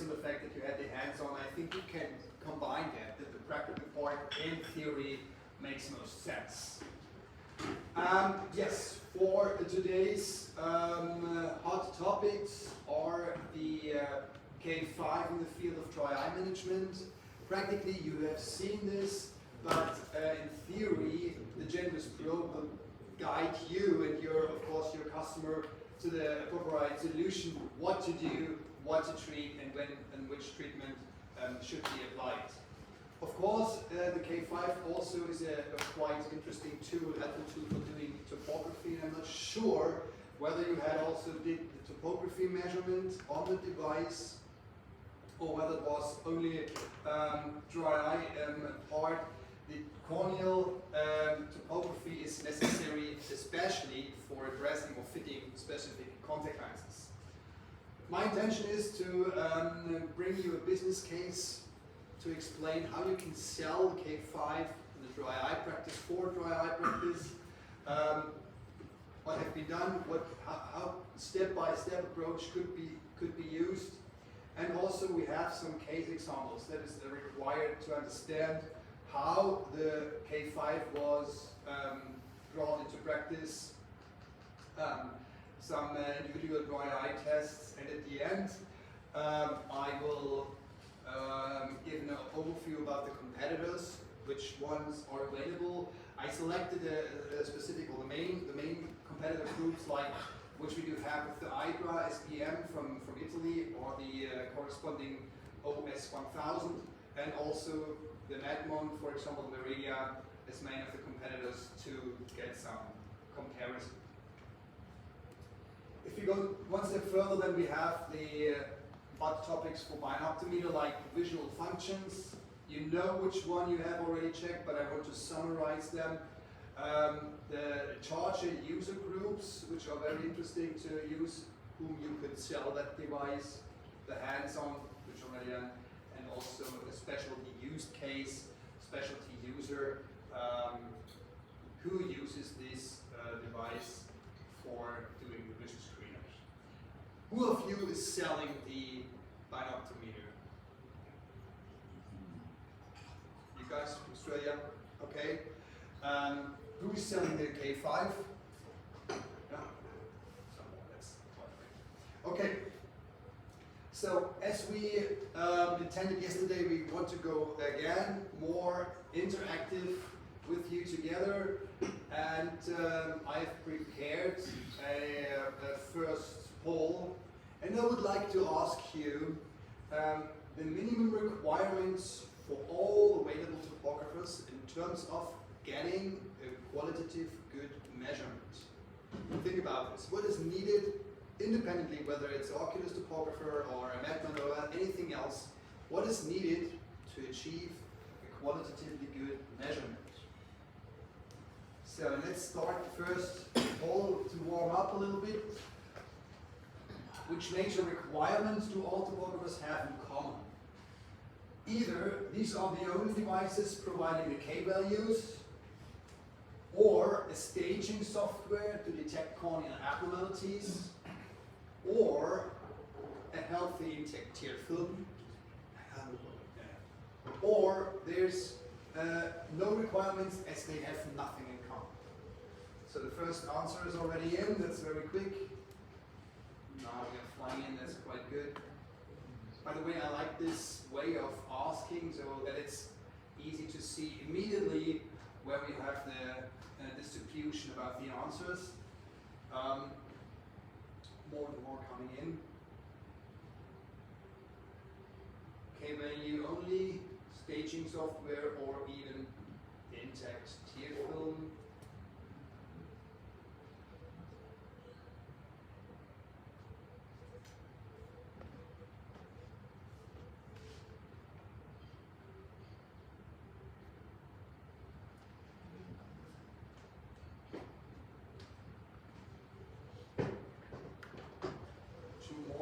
on the fact that you had the hands-on, I think you can combine that the practical part in theory makes most sense. Yes, for today's hot topics are the K5 in the field of dry eye management. Practically you have seen this, but in theory the Genvis probe will guide you and of course your customer to the appropriate solution, what to do, what to treat, and when and which treatment should be applied. Of course, the K5 also is a quite interesting tool, helpful tool for doing topography. I'm not sure whether you had also did the topography measurement on the device or whether it was only dry eye part. The corneal topography is necessary, especially for addressing or fitting specific contact lenses. My intention is to bring you a business case to explain how you can sell K5 in the dry eye practice for dry eye practice, what have been done, how step-by-step approach could be used, and also we have some case examples that is required to understand how the K5 was brought into practice, some individual dry eye tests, and at the end I will give an overview about the competitors, which ones are available. I selected a specific, or the main competitor groups, like which we do have with the Hydra SPM from Italy, or the corresponding OS 1000, and also the Medmon, for example, Meridia, as main of the competitors to get some comparison. If you go one step further, then we have the hot topics for binocular, like visual functions. You know which one you have already checked, but I want to summarize them. The charger user groups, which are very interesting to use, whom you could sell that device, the hands-on, which already done, and also a specialty use case, specialty user, who uses this device for doing the vision screeners. Who of you is selling the binocular? You guys from Australia? Okay. Who is selling the K5? Yeah. Someone, that's quite great. Okay. So as we intended yesterday, we want to go again more interactive with you together, and I've prepared a first poll, and I would like to ask you the minimum requirements for all available topographers in terms of getting a qualitative good measurement. Think about this. What is needed independently, whether it's an Oculus topographer or a Medmon or anything else, what is needed to achieve a qualitatively good measurement? So let's start first all to warm up a little bit. Which major requirements do all topographers have in common? Either these are the only devices providing the K values, or a staging software to detect corneal abnormalities, or a healthy intact tear film, or there's no requirements as they have nothing in common. So the first answer is already in, that's very quick. Now we are flying in, that's quite good. By the way, I like this way of asking so that it's easy to see immediately where we have the distribution about the answers. More and more coming in. K value only, staging software, or even intact tear film.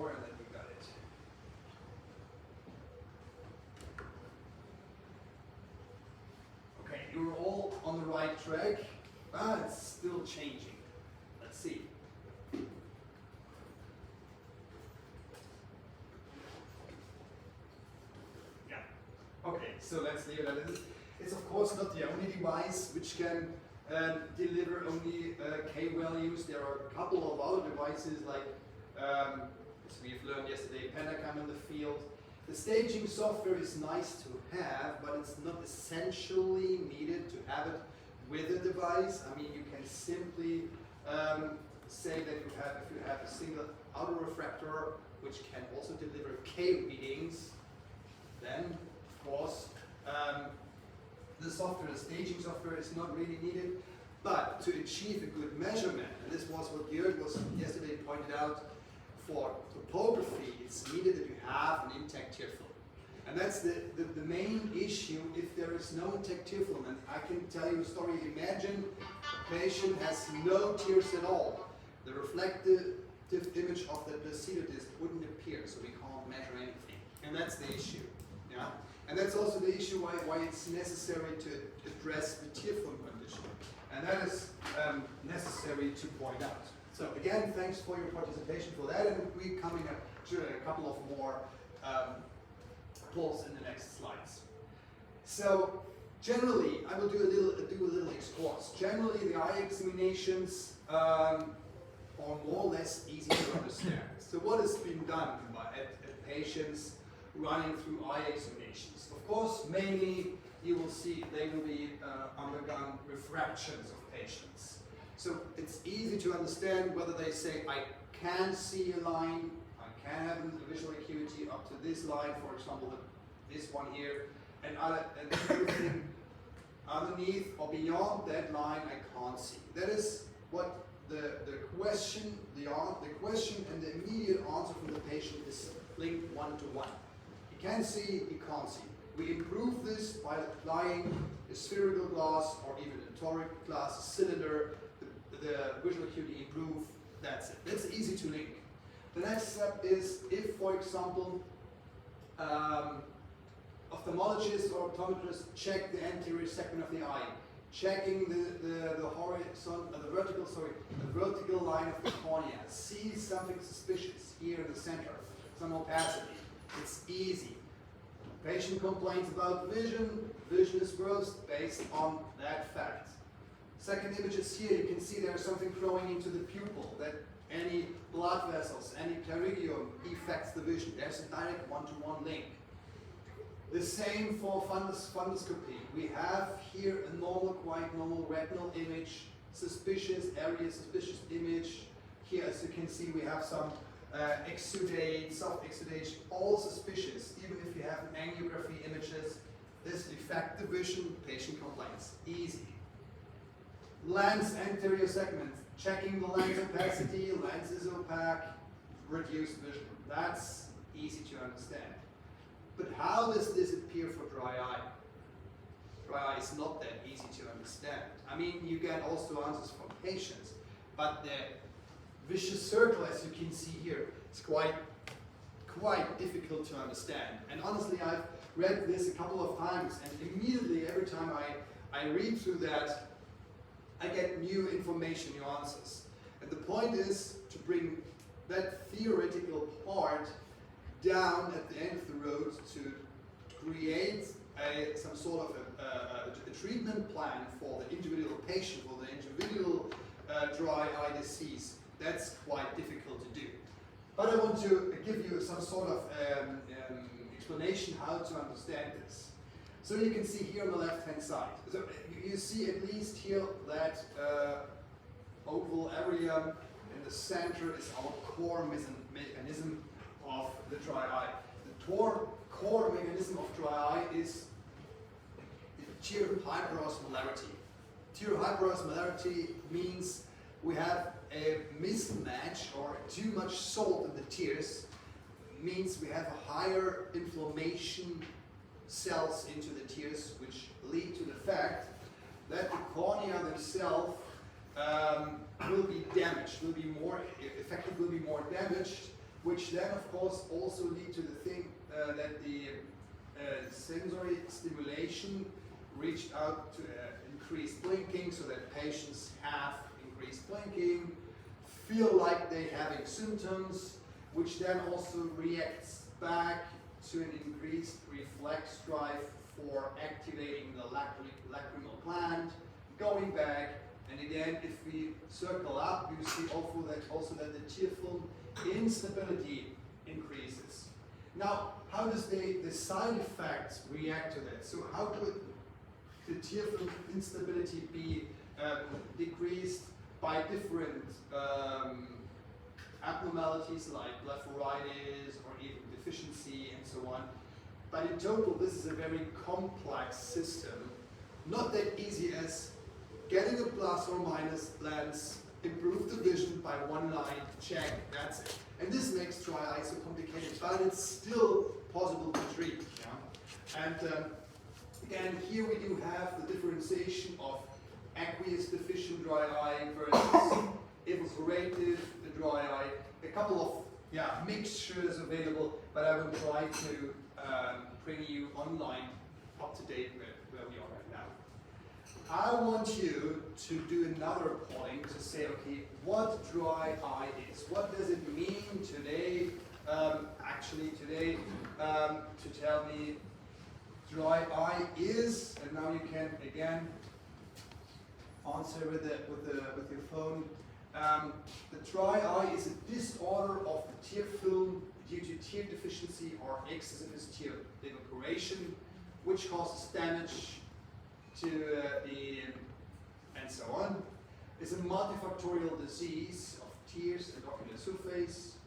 And then we got it. Okay, you're all on the right track, but it's still changing. Let's see. So let's leave it at this. It's of course not the only device which can deliver only K values. There are a couple of other devices like, as we've learned yesterday, Pentacam in the field. The staging software is nice to have, but it's not essentially needed to have it with a device. I mean, you can simply say that if you have a single autorefractor which can also deliver K readings, then of course the software, the staging software is not really needed. But to achieve a good measurement, and this was what Jörg was yesterday pointed out, for topography, it's needed that you have an intact tear film. And that's the main issue if there is no intact tear film. And I can tell you a story. Imagine a patient has no tears at all. The reflective image of the placido disc wouldn't appear, so we can't measure anything. And that's the issue. Yeah? And that's also the issue why it's necessary to address the tear film condition. And that is necessary to point out. So again, thanks for your participation for that, and we're coming up to a couple of more polls in the next slides. So generally, I will do a little excourse. Generally, the eye examinations are more or less easy to understand. So what has been done at patients running through eye examinations? Of course, mainly you will see they will be undergone refractions of patients. So it's easy to understand whether they say, I can see a line, I can have a visual acuity up to this line, for example, this one here, and everything underneath or beyond that line I can't see. That is what the question and the immediate answer from the patient is linked one-to-one. He can see, he can't see. We improve this by applying a spherical glass or even a toric glass cylinder. The visual acuity improve, that's it. That's easy to link. The next step is if, for example, ophthalmologists or optometrists check the anterior segment of the eye, checking the vertical line of the cornea, see something suspicious here in the center, some opacity. It's easy. Patient complains about vision is gross based on that fact. Second image is here, you can see there's something growing into the pupil, that any blood vessels, any pterygium affects the vision. There's a direct one-to-one link. The same for fundoscopy. We have here a quite normal retinal image, suspicious area, suspicious image. Here, as you can see, we have some exudate, soft exudate, all suspicious. Even if you have angiography images, this affects the vision, patient complains. Easy. Lens anterior segment, checking the lens opacity, lens is opaque, reduced vision. That's easy to understand. But how does this appear for dry eye? Dry eye is not that easy to understand. I mean, you get also answers from patients, but the vicious circle, as you can see here, is quite difficult to understand. And honestly, I've read this a couple of times, and immediately every time I read through that, I get new information, new answers. And the point is to bring that theoretical part down at the end of the road to create some sort of a treatment plan for the individual patient, for the individual dry eye disease. That's quite difficult to do. But I want to give you some sort of explanation how to understand this. So you can see here on the left-hand side. So you see at least here that oval area in the center is our core mechanism of the dry eye. The core mechanism of dry eye is tear hyperosmolarity. Tear hyperosmolarity means we have a mismatch or too much salt in the tears, means we have a higher inflammation cells into the tears, which lead to the fact that the cornea themselves will be damaged, will be more damaged, which then of course also lead to the thing that the sensory stimulation reached out to increased blinking, so that patients have increased blinking, feel like they're having symptoms, which then also reacts back to an increased reflex drive for activating the lacrimal gland, going back, and again, if we circle up, you see also that the tear film instability increases. Now, how does the side effects react to that? So how could the tear film instability be decreased by different abnormalities like blepharitis or even deficiency and so on? But in total, this is a very complex system. Not that easy as getting a plus or minus lens, improve the vision by one line, check, that's it. And this makes dry eye so complicated, but it's still possible to treat. Yeah? And again, here we do have the differentiation of aqueous deficient dry eye versus evaporative dry eye. A couple of mixtures available, but I will try to bring you online up to date with where we are right now. I want you to do another point to say, okay, what dry eye is? What does it mean today, to tell me dry eye is, and now you can again answer with your phone. The dry eye is a disorder of the tear film due to tear deficiency or excessive tear evaporation, which causes damage to and so on. It's a multifactorial disease of tears and ocular surface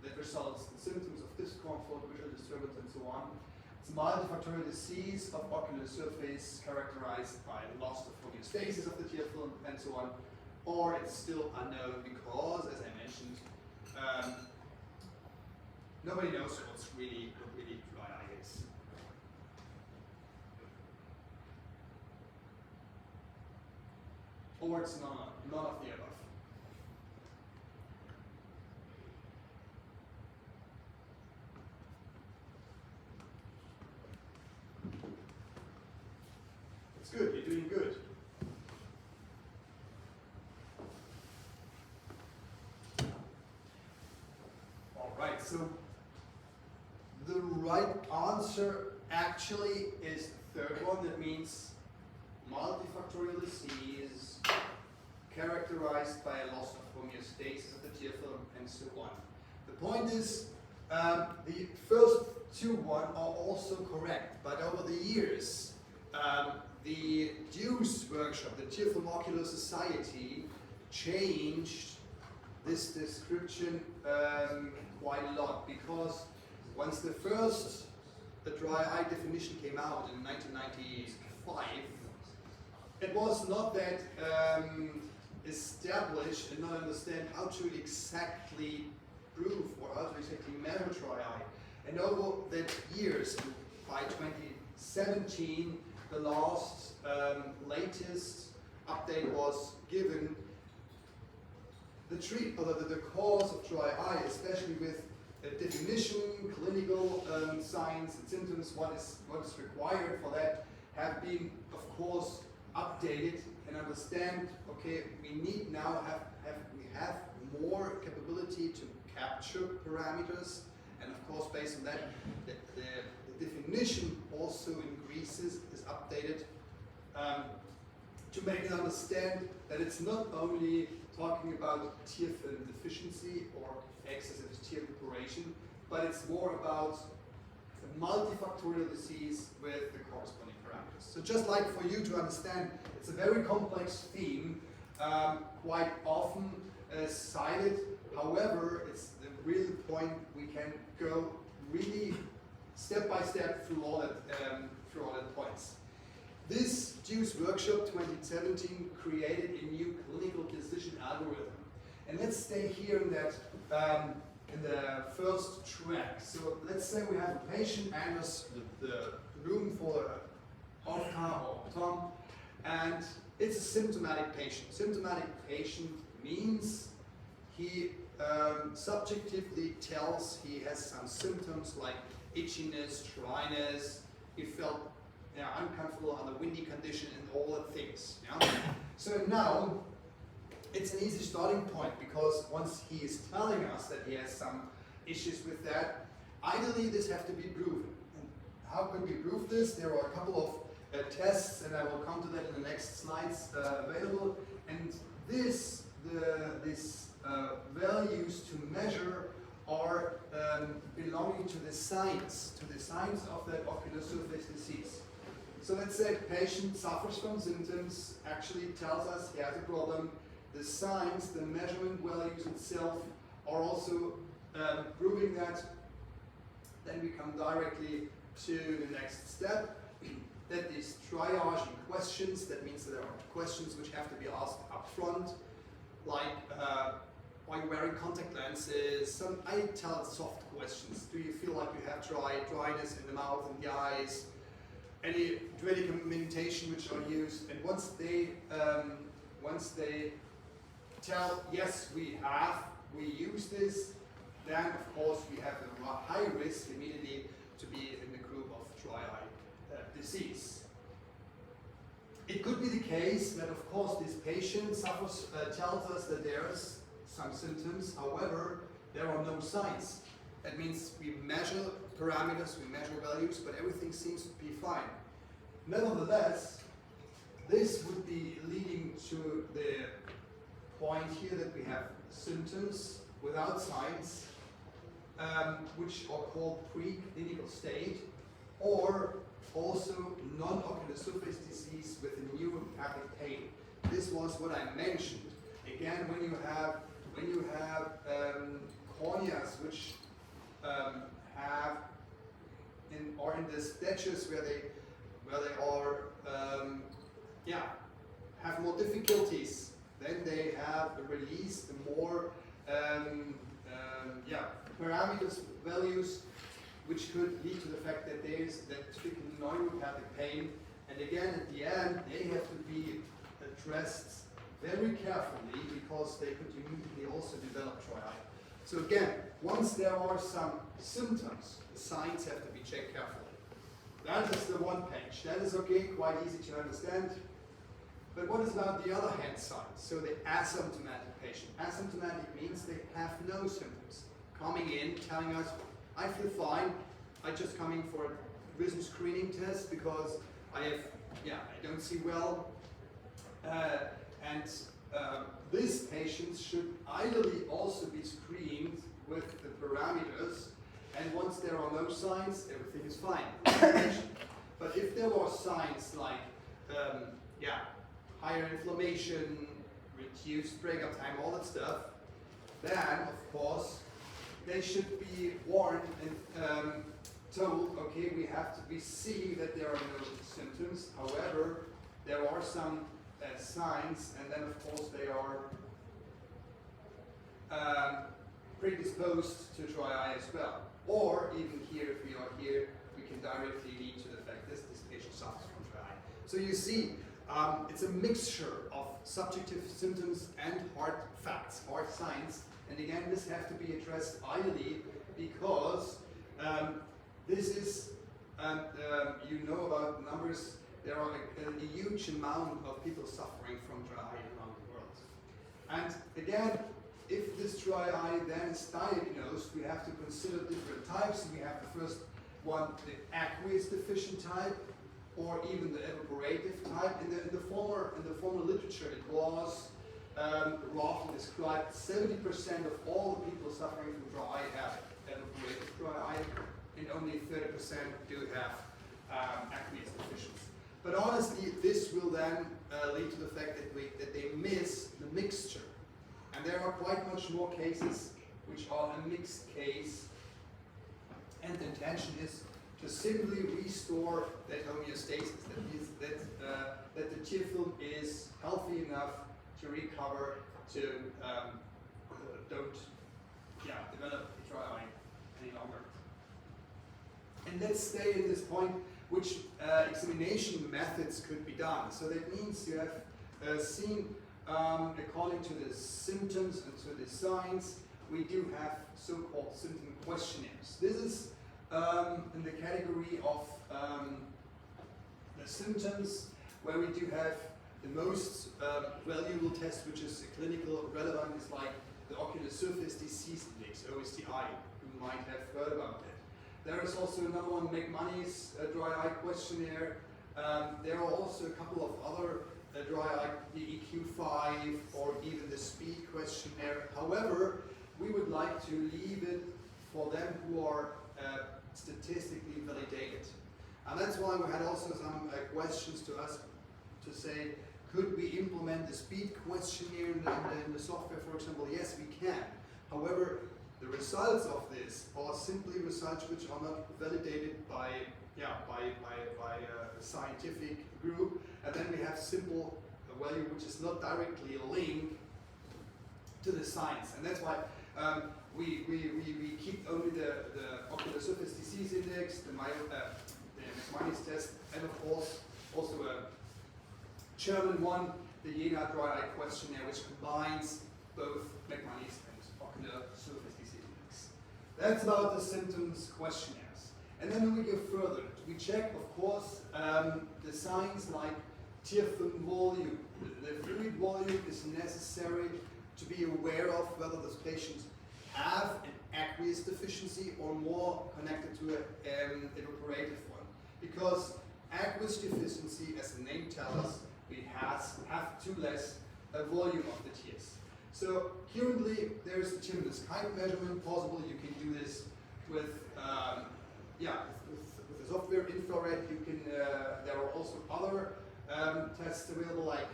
that results in symptoms of discomfort, visual disturbance, and so on. It's a multifactorial disease of ocular surface characterized by loss of homeostasis of the tear film and so on. Or it's still unknown because, as I mentioned, nobody knows what really dry eye is. Or it's none of the above. It's good, you're doing good. Alright, so the right answer actually is the third one. That means multifactorial disease characterized by a loss of homeostasis of the tear film and so on. The point is, the first two are also correct, but over the years, the Deuce workshop, the Tear Film Ocular Society, changed this description quite a lot, because once the dry eye definition came out in 1995, it was not that established and not understand how to exactly prove or how to exactly measure dry eye. And over the years, by 2017, the last latest update was given. The cause of dry eye, especially with definition, clinical signs and symptoms, what is required for that, have been, of course, updated and understand. Okay, we need now have more capability to capture parameters, and of course, based on that, the definition also increases, is updated to make it understand that it's not only talking about tear film deficiency or excessive tear evaporation, but it's more about a multifactorial disease with the corresponding parameters. So just like for you to understand, it's a very complex theme, quite often cited. However, it's the real point we can go really step by step through all that points. This Deuce Workshop 2017 created a new clinical decision algorithm. And let's stay here in that in the first track. So let's say we have a patient enters the room for Oscar or Tom, and it's a symptomatic patient. Symptomatic patient means he subjectively tells he has some symptoms like itchiness, dryness, he felt uncomfortable under windy condition and all the things. Yeah? So now it's an easy starting point, because once he is telling us that he has some issues with that, ideally this have to be proven. how could we prove this? There are a couple of tests, and I will come to that in the next slides available. And these values to measure are belonging to the signs of that ocular surface disease. So let's say a patient suffers from symptoms, actually tells us he has a problem. The signs, the measurement values itself are also proving that. Then we come directly to the next step, that is triaging questions. That means that there are questions which have to be asked up front, like are you wearing contact lenses? Some I tell soft questions. Do you feel like you have dryness in the mouth and the eyes? Any medicamentation which are used? And once they tell yes we use this, then of course we have a high risk immediately to be in the group of dry eye disease. It could be the case that of course this patient tells us that there's some symptoms, however there are no signs. That means we measure parameters, we measure values, but everything seems to be fine. Nevertheless, this would be leading to the point here that we have symptoms without signs, which are called preclinical state, or also non-ocular surface disease with a neuropathic pain. This was what I mentioned. Again, when you have corneas which are in the stretches where they are have more difficulties, then they have released more parameters, values, which could lead to the fact that there is that typical neuropathic pain. And again, at the end, they have to be addressed very carefully because they could immediately also develop dry eye. So again, once there are some symptoms, the signs have to be checked carefully. That is the one page. That is okay, quite easy to understand. But what is about the other hand side? So the asymptomatic patient. Asymptomatic means they have no symptoms. Coming in, telling us, I feel fine, I'm just coming for a vision screening test because I don't see well. These patients should ideally also be screened with the parameters, and once there are no signs, everything is fine. But if there are signs like higher inflammation, reduced breakup time, all that stuff, then of course they should be warned and told, okay, we see that there are no symptoms, however, there are some signs, and then of course they are predisposed to dry eye as well. Or even here, if we are here, we can directly lead to the fact that this patient suffers from dry eye. So you see, it's a mixture of subjective symptoms and hard facts, hard signs. And again, this has to be addressed ideally because this is, you know about numbers, there are a huge amount of people suffering from dry eye around the world. And again, if this dry eye then is diagnosed, we have to consider different types. We have the first one, the aqueous deficient type, or even the evaporative type. In the former literature, it was roughly described 70% of all the people suffering from dry eye have evaporative dry eye, and only 30% do have aqueous deficiency. But honestly, this will then lead to the fact that they miss the mixture. And there are quite much more cases which are a mixed case, and the intention is to simply restore that homeostasis, that the tear film is healthy enough to recover, to don't develop dry eye any longer. And let's stay in this point, which examination methods could be done. So that means you have seen, according to the symptoms and to the signs, we do have so-called symptom questionnaires. This is in the category of the symptoms where we do have the most valuable test, which is clinical relevant, is like the ocular surface disease index, OSDI. You might have heard about that. There is also another one, McMoney's dry eye questionnaire. There are also a couple of other dry eye, the EQ5 or even the speed questionnaire. However, we would like to leave it for them who are statistically validated. And that's why we had also some questions to us to say, could we implement the speed questionnaire in the software, for example? Yes, we can. However, the results of this are simply results which are not validated by a scientific group, and then we have simple value which is not directly linked to the science, and that's why we keep only the ocular surface disease index, the McMoney's test, and of course also a German one, the Jena dry eye questionnaire, which combines both McMoney's and ocular surface disease index. That's about the symptoms questionnaires. And then we go further. We check, of course, the signs like tear film volume. The fluid volume is necessary to be aware of whether this patient have an aqueous deficiency or more connected to an evaporative one. Because aqueous deficiency, as the name tells us, we have too less volume of the tears. So currently there is a Timnus kind measurement possible. You can do this with with the software infrared. You can there are also other tests available like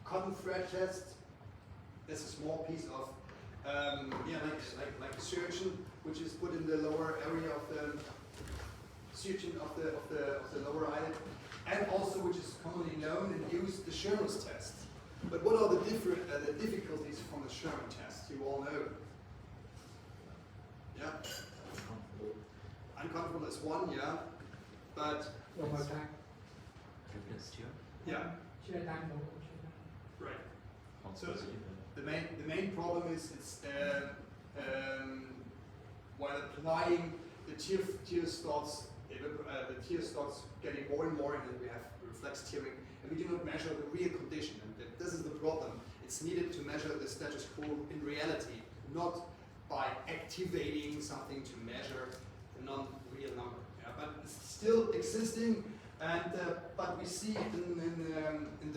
cotton thread test. There's a small piece of like a surgeon which is put in the lower area of the surgeon of the lower eyelid, and also which is commonly known and used, the Sherman's test. But what are the difficulties from the Sherman test? You all know. Yeah. Uncomfortable is one, yeah. But one more time. Yeah. Right. So the main problem is it's while applying the tear starts getting more and more, and then we have reflex tearing, and we do not measure the real condition. And this is the problem. It's needed to measure the status quo in reality, not by activating something to measure a non-real number. Yeah, but it's still existing, and but we see in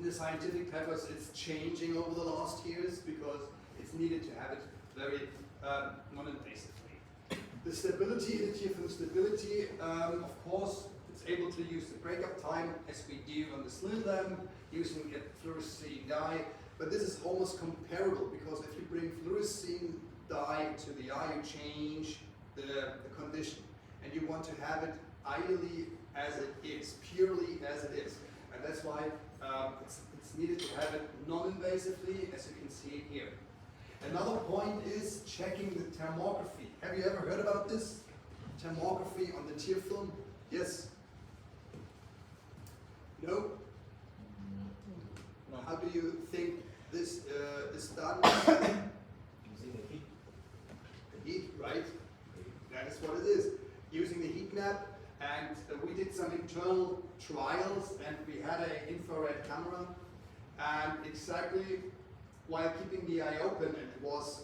the scientific papers it's changing over the last years because it's needed to have it very non-invasively. The stability, the tear film stability, of course, it's able to use the breakup time as we do on the slit lamp, using a fluorescein dye, but this is almost comparable because if you bring fluorescein dye to the eye, you change the condition, and you want to have it ideally as it is, purely as it is, and that's why it's needed to have it non-invasively, as you can see here. Another point is checking the thermography. Have you ever heard about this? Thermography on the tear film? Yes? No? No. How do you think this is done? Using the heat. The heat, right? That is what it is. Using the heat map, and we did some internal trials, and we had an infrared camera, and exactly while keeping the eye open, and it was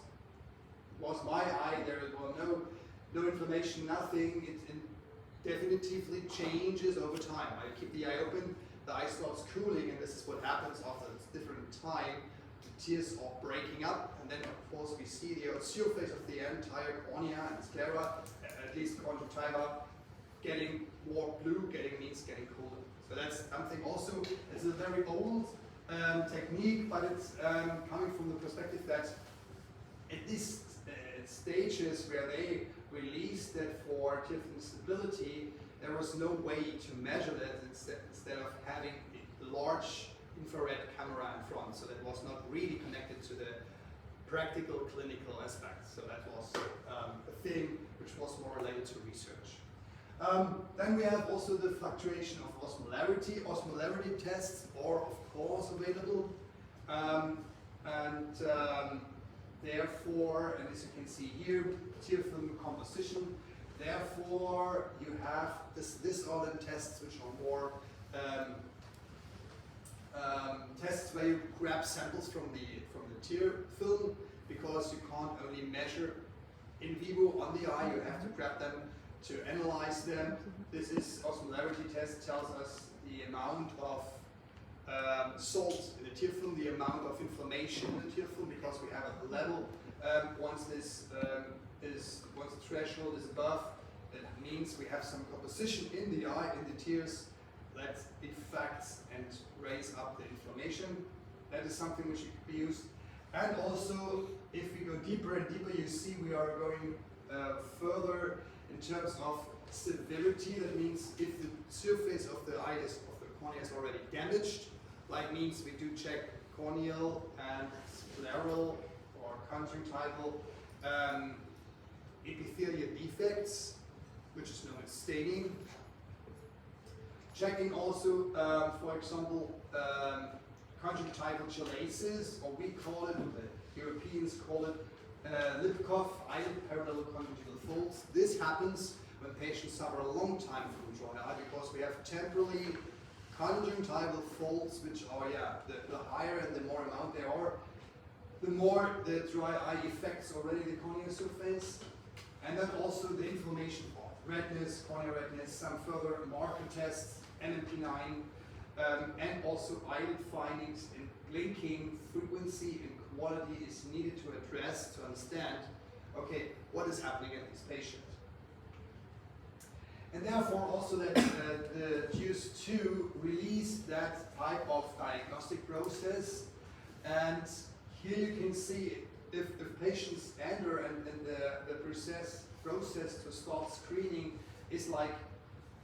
my eye, there was no inflammation, nothing, it definitively changes over time. I keep the eye open, the eye starts cooling, and this is what happens after a different time. The tears are breaking up, and then of course we see the surface of the entire cornea and sclera, at least conjunctiva, getting more blue, means getting colder. So that's something also, it's a very old technique, but it's coming from the perspective that at these stages where they released that for tear film stability, there was no way to measure that instead of having a large infrared camera in front. So that was not really connected to the practical clinical aspects. So that was a thing which was more related to research. Then we have also the fluctuation of osmolarity. Osmolarity tests are of course available, therefore, and as you can see here, tear film composition. Therefore, you have this are the tests which are more tests where you grab samples from the tear film, because you can't only measure in vivo on the eye. You have to grab them to analyze them. This is osmolarity test, tells us the amount of salt in the tear film, the amount of inflammation in the tear film, because we have a level. Once the threshold is above, it means we have some composition in the eye, in the tears, that affects and raise up the inflammation. That is something which could be used. And also, if we go deeper and deeper, you see we are going further in terms of severity. That means if the surface of the eye of the cornea is already damaged, like means we do check corneal and scleral or conjunctival epithelial defects, which is known as staining. Checking also, for example, conjunctival chalasis, or we call it, the Europeans call it Lipkoff, eyelid parallel conjunctival folds. This happens when patients suffer a long time from dry eye, because we have temporally conjunctival folds, which are, the higher and the more amount they are, the more the dry eye affects already the corneal surface. And then also the inflammation part, redness, corneal redness, some further marker tests, NMP9, and also eyelid findings and blinking frequency and quality is needed to address, to understand, okay, what is happening in this patient. And therefore also that the JUICE 2 released that type of diagnostic process. And here you can see if patients enter and the process to start screening is like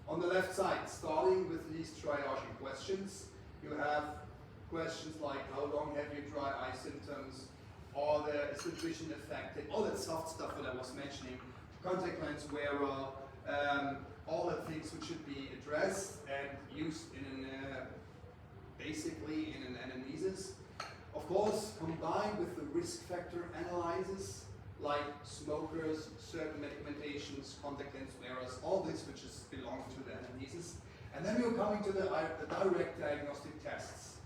on the left side, starting with these triaging questions. You have questions like how long have you dry eye symptoms, is the vision affected, all that soft stuff that I was mentioning, contact lens wearer, all the things which should be addressed and used in basically in an anamnesis. Of course, combined with the risk factor analysis, like smokers, certain medications, contact lens wearers, all this which belongs to the anamnesis. And then we're coming to the direct diagnostic tests,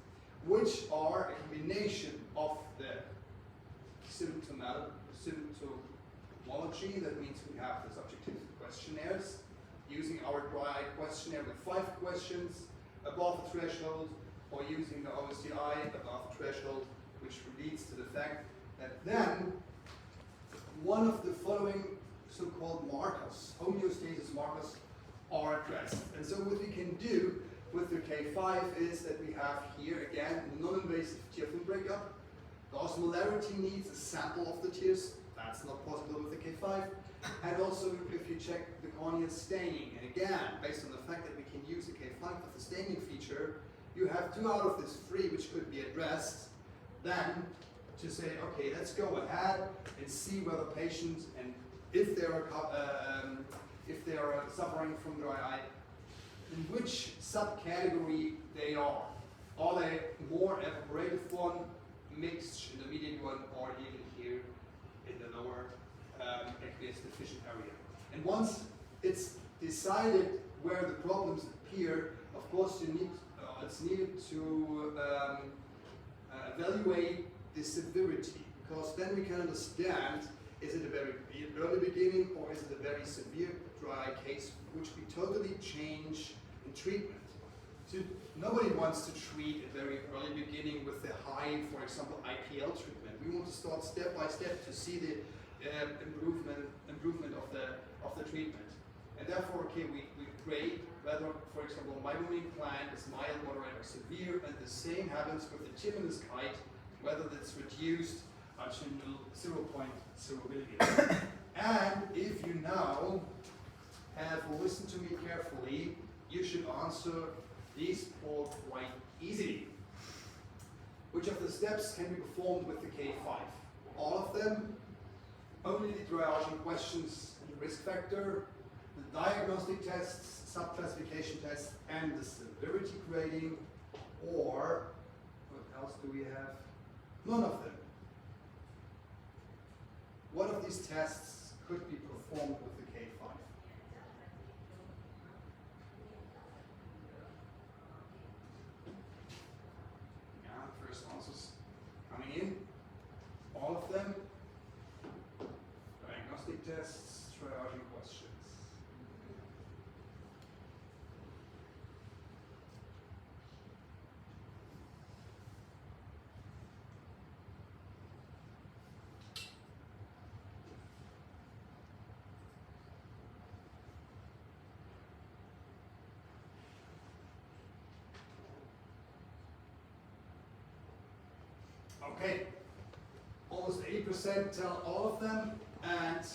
which are a combination of the symptomology, that means we have the subjective questionnaires, using our dry eye questionnaire with 5 questions above the threshold, or using the OSDI above the threshold, which leads to the fact that then one of the following so-called markers, homeostasis markers, are addressed. And so what we can do with the K5 is that we have here again non-invasive tear film breakup. The osmolarity needs a sample of the tears. That's not possible with the K5. And also if you check the corneal staining, and again, based on the fact that we can use the K5 with the staining feature, you have 2 out of this 3 which could be addressed. Then to say, okay, let's go ahead and see whether patients, and if they are suffering from dry eye, in which subcategory they are. Are they more evaporative one, mixed intermediate one, or even here in the lower aqueous deficient area? And once it's decided where the problems appear, of course it's needed to evaluate the severity, because then we can understand, is it a very early beginning or is it a very severe dry eye case, which we totally change in treatment. So nobody wants to treat a very early beginning with the high, for example, IPL treatment. We want to start step by step to see the improvement of the treatment. And therefore, okay, we grade whether, for example, meibomian gland is mild, moderate, or severe, and the same happens with the Tillmanns-Kite, whether that's reduced to 0.0 millimeters. And if you now have listened to me carefully, you should answer these 4 quite easily. Which of the steps can be performed with the K5? All of them, only the triaging questions and the risk factor, the diagnostic tests, sub-classification tests, and the severity grading, or what else do we have? None of them. What of these tests could be performed with the K5? Yeah, first answers coming in. All of them. Diagnostic Okay, almost 80% tell all of them, and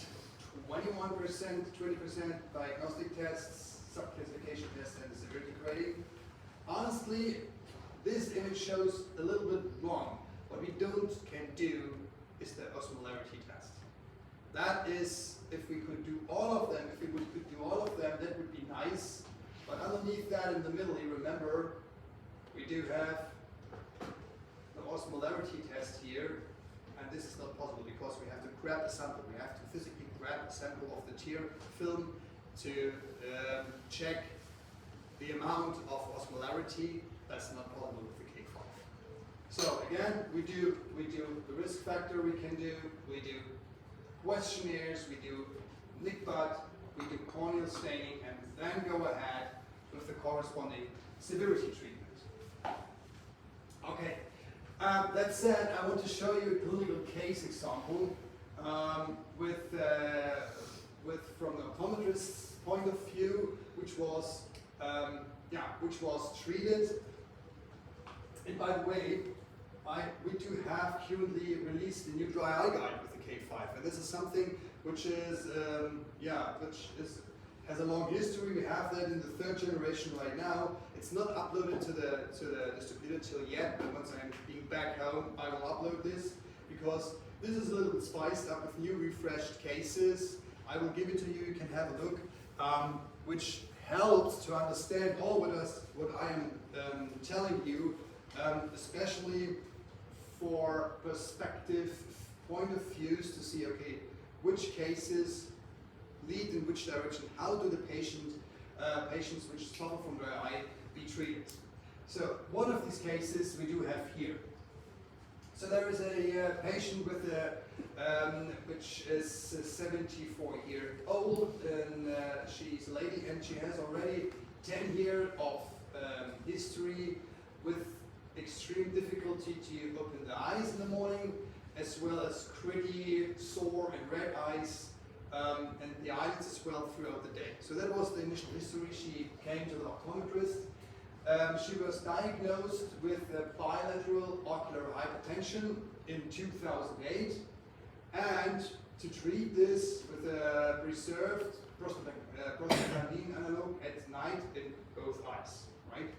21%, 20% diagnostic tests, subclassification tests, and the severity grading. Honestly, this image shows a little bit wrong. What we can do is the osmolarity test. That is, if we could do all of them, if we could do all of them, that would be nice. But underneath that in the middle, you remember, we do have the osmolarity test here, and this is not possible because we have to grab a sample. We have to physically grab a sample of the tear film to check the amount of osmolarity. That's not possible with the K5. So again, we do the risk factor we can do, we do questionnaires, we do NICBAT, we do corneal staining, and then go ahead with the corresponding severity treatment. Okay, that said, I want to show you a clinical case example from the optometrist's point of view, which was treated. And by the way, we do have currently released a new dry eye guide with the K5, and this is something which has a long history. We have that in the 3rd generation right now. It's not uploaded to the distributor till yet, but once I'm being back home, I will upload this because this is a little bit spiced up with new refreshed cases. I will give it to you. You can have a look, which helps to understand all what I am telling you, especially for perspective point of views to see, okay, which cases lead in which direction, how do the patients which suffer from dry eye be treated. So one of these cases we do have here. So there is a patient with which is 74 years old, and she's a lady, and she has already 10 years of history with extreme difficulty to open the eyes in the morning, as well as pretty sore and red eyes, and the eyelids as well throughout the day. So that was the initial history. She came to the optometrist. She was diagnosed with bilateral ocular hypertension in 2008, and to treat this with a preserved prostaglandin analog at night in both eyes. Right?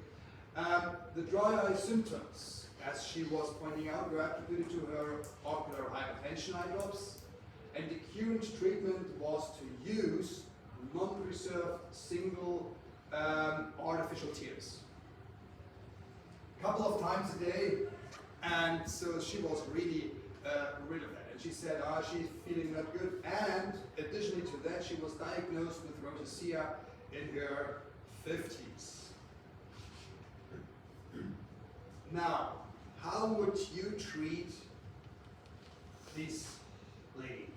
The dry eye symptoms, as she was pointing out, were attributed to her ocular hypertension eye drops, and the current treatment was to use non-preserved single artificial tears. A couple of times a day, and so she was really rid of that. And she said, she's feeling not good. And additionally to that, she was diagnosed with rosacea in her 50s. Now, how would you treat this lady?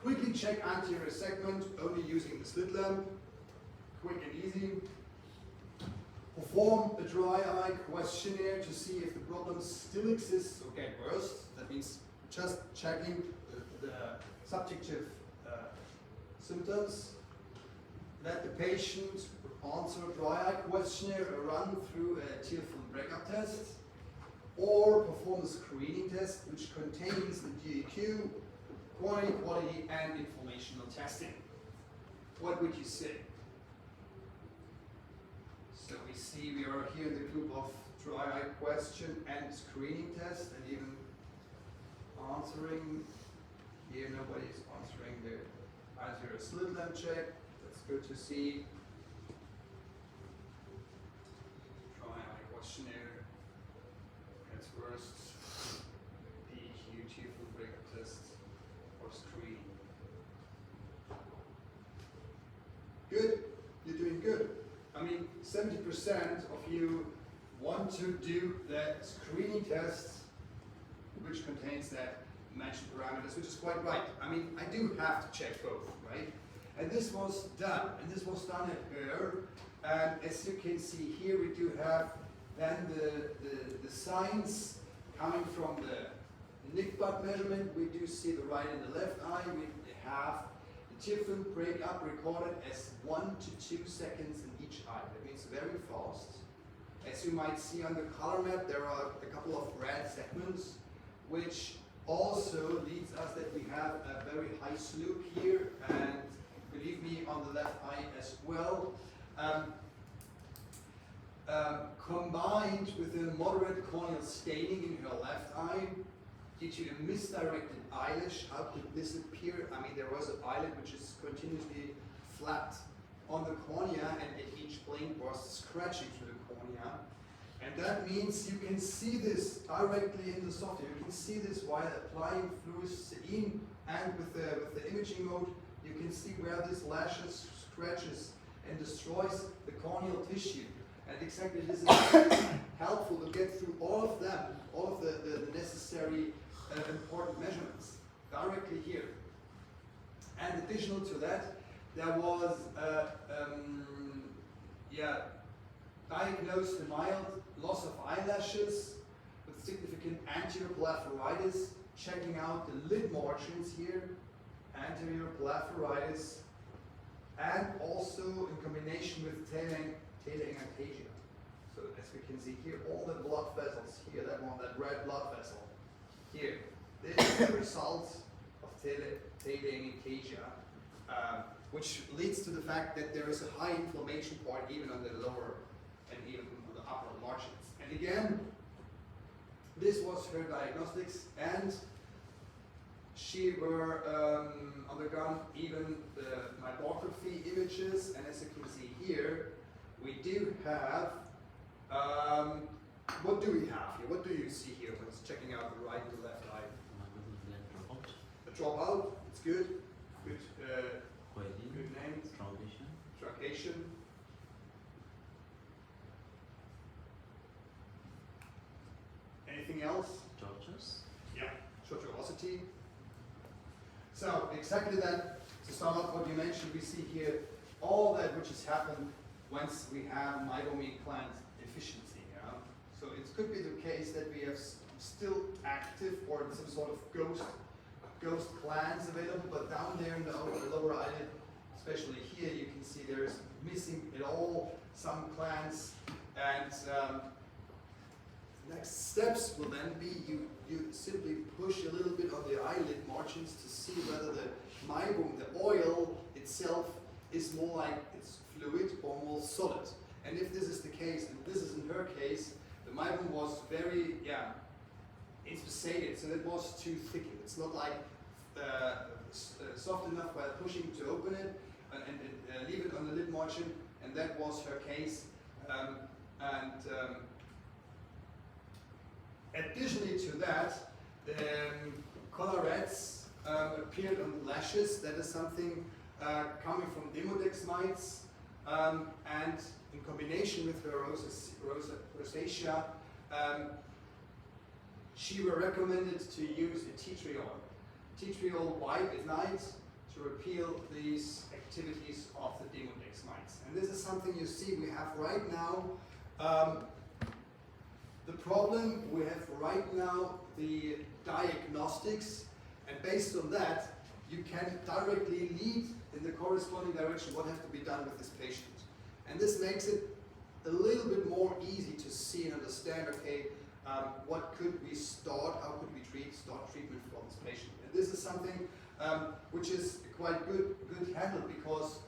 Quickly check anterior segment, only using the slit lamp. Quick and easy. Perform a dry eye questionnaire to see if the problem still exists or get worse. That means just checking the subjective symptoms. Let the patient answer a dry eye questionnaire, run through a tear film breakup test, or perform a screening test which contains the DAQ, quality, and informational testing. What would you say? So we see we are here in the group of dry eye question and screening test, and even answering. Here nobody is answering the anterior slit lamp check. That's good to see. Dry eye questionnaire. That's worst. DEQ, tear film breakup test, or screening. Good. You're doing good. I mean, 70% of you want to do that screening test, which contains that mentioned parameters, which is quite right. I mean, I do have to check both, right? And this was done, and this was done at her. And as you can see here, we do have then the signs coming from the NICBAT measurement. We do see the right and the left eye. We have the tear film breakup recorded as 1 to 2 seconds in each eye. That means very fast. As you might see on the color map, there are a couple of red segments, which also leads us that we have a very high slope here, and believe me, on the left eye as well. Combined with a moderate corneal staining in her left eye, due to a misdirected eyelash, how could this appear? I mean, there was an eyelid which is continuously flapped on the cornea, and at each blink was scratching through the cornea. And that means you can see this directly in the software. You can see this while applying fluorescein, and with the imaging mode, you can see where this lashes, scratches, and destroys the corneal tissue. And exactly this is helpful to get through all of them, all of the necessary important measurements directly here. And additional to that, there was diagnosed a mild loss of eyelashes with significant anterior blepharitis, checking out the lid margins here, anterior blepharitis, and also in combination with telangiectasia. So as we can see here, all the blood vessels here, that one, that red blood vessel here, this is the result of telangiectasia, which leads to the fact that there is a high inflammation part even on the lower and even on the upper margins. And again, this was her diagnostics, and she were undergone even the mammography images, and as you can see here, we do have, what do we have here? What do you see here when it's checking out the right and the left eye? A dropout, it's good. Good, good name. Truncation. Anything else? Yeah, tortuosity. So exactly that, to sum up what you mentioned, we see here all that which has happened once we have meibomian gland deficiency. Yeah? So it could be the case that we have still active or some sort of ghost glands available, but down there in the lower eyelid, especially here, you can see there is missing at all some glands, and next steps will then be you simply push a little bit on the eyelid margins to see whether the meibum, the oil itself, is more like it's fluid or more solid. And if this is the case, and this is in her case, the meibum was very, inspissated, so it was too thickened. It's not like soft enough while pushing to open it and leave it on the lid margin, and that was her case. Additionally to that, collarettes appeared on the lashes. That is something coming from Demodex mites, and in combination with her rosacea, she were recommended to use a tea tree oil. Tea tree oil white at night to repeal these activities of the Demodex mites. And this is something you see we have right now. The problem we have right now, the diagnostics, and based on that, you can directly lead in the corresponding direction what has to be done with this patient. And this makes it a little bit more easy to see and understand, okay, what could we start, how could we start treatment for this patient. And this is something which is quite good handled, because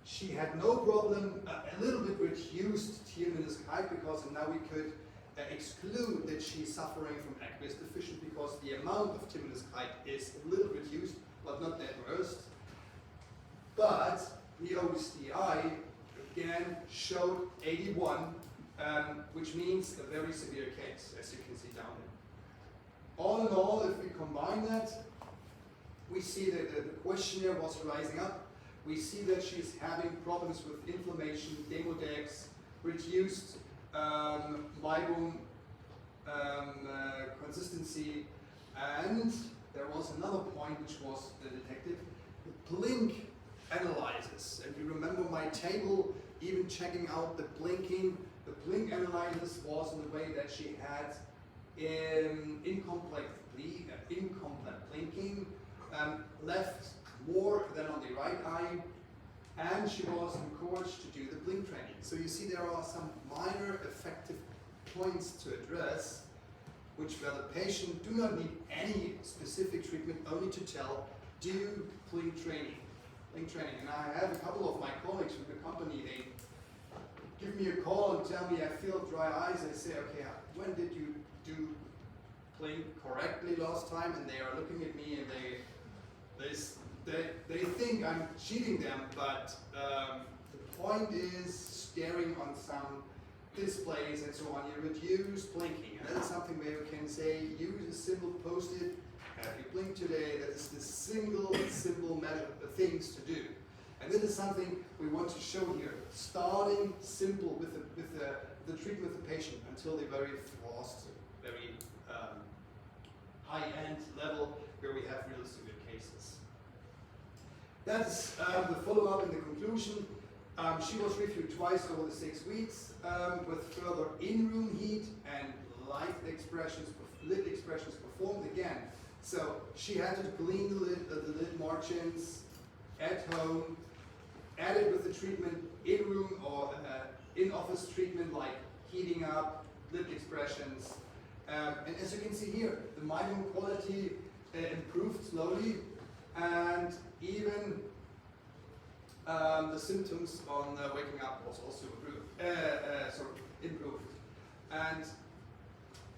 she had no problem, a little bit reduced Thielmann's height, because now we could exclude that she's suffering from aqueous deficient, because the amount of Thielmann's height is a little reduced, but not that worst. But the OSDI again showed 81, which means a very severe case, as you can see down there. All in all, if we combine that, we see that the questionnaire was rising up. We see that she's having problems with inflammation, Demodex, reduced meibum consistency, and there was another point which was detected, the blink analysis. And you remember my table, even checking out the blinking. The blink analysis was in the way that she had incomplete blinking, left more than on the right eye, and she was encouraged to do the blink training. So you see there are some minor effective points to address, which where the patient do not need any specific treatment, only to tell, do blink training. Blink training. And I have a couple of my colleagues from the company, they give me a call and tell me I feel dry eyes. I say, okay, when did you do blink correctly last time? And they are looking at me and they think I'm cheating them, but the point is staring on some displays and so on. You reduce blinking, and that is something where you can say, use a simple post-it. Have you blinked today? That is the simple measure, the things to do. And this is something we want to show here. Starting simple with the treatment with the patient until the very fast, very high-end level where we have real severe cases. That's the follow-up and the conclusion. She was reviewed twice over the 6 weeks with further in-room heat and light expressions, lid expressions performed again. So she had to clean the lid margins at home, added with the treatment in-room or in-office treatment like heating up, lid expressions. And as you can see here, the minimum quality improved slowly, and even the symptoms on waking up was also improved. And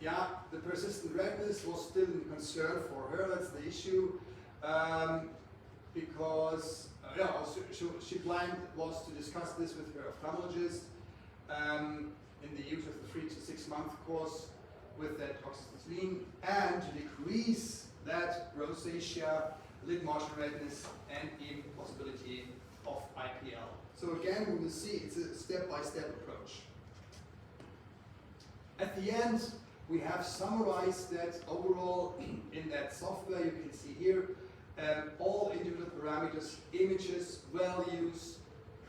yeah, the persistent redness was still a concern for her. That's the issue, because she planned was to discuss this with her ophthalmologist in the use of the 3 to 6 month course with that oxytocin, and to decrease that rosacea, lid margin redness, and even possibility of IPL. So again, we will see it's a step-by-step approach. At the end, we have summarized that overall in that software. You can see here all individual parameters, images, values,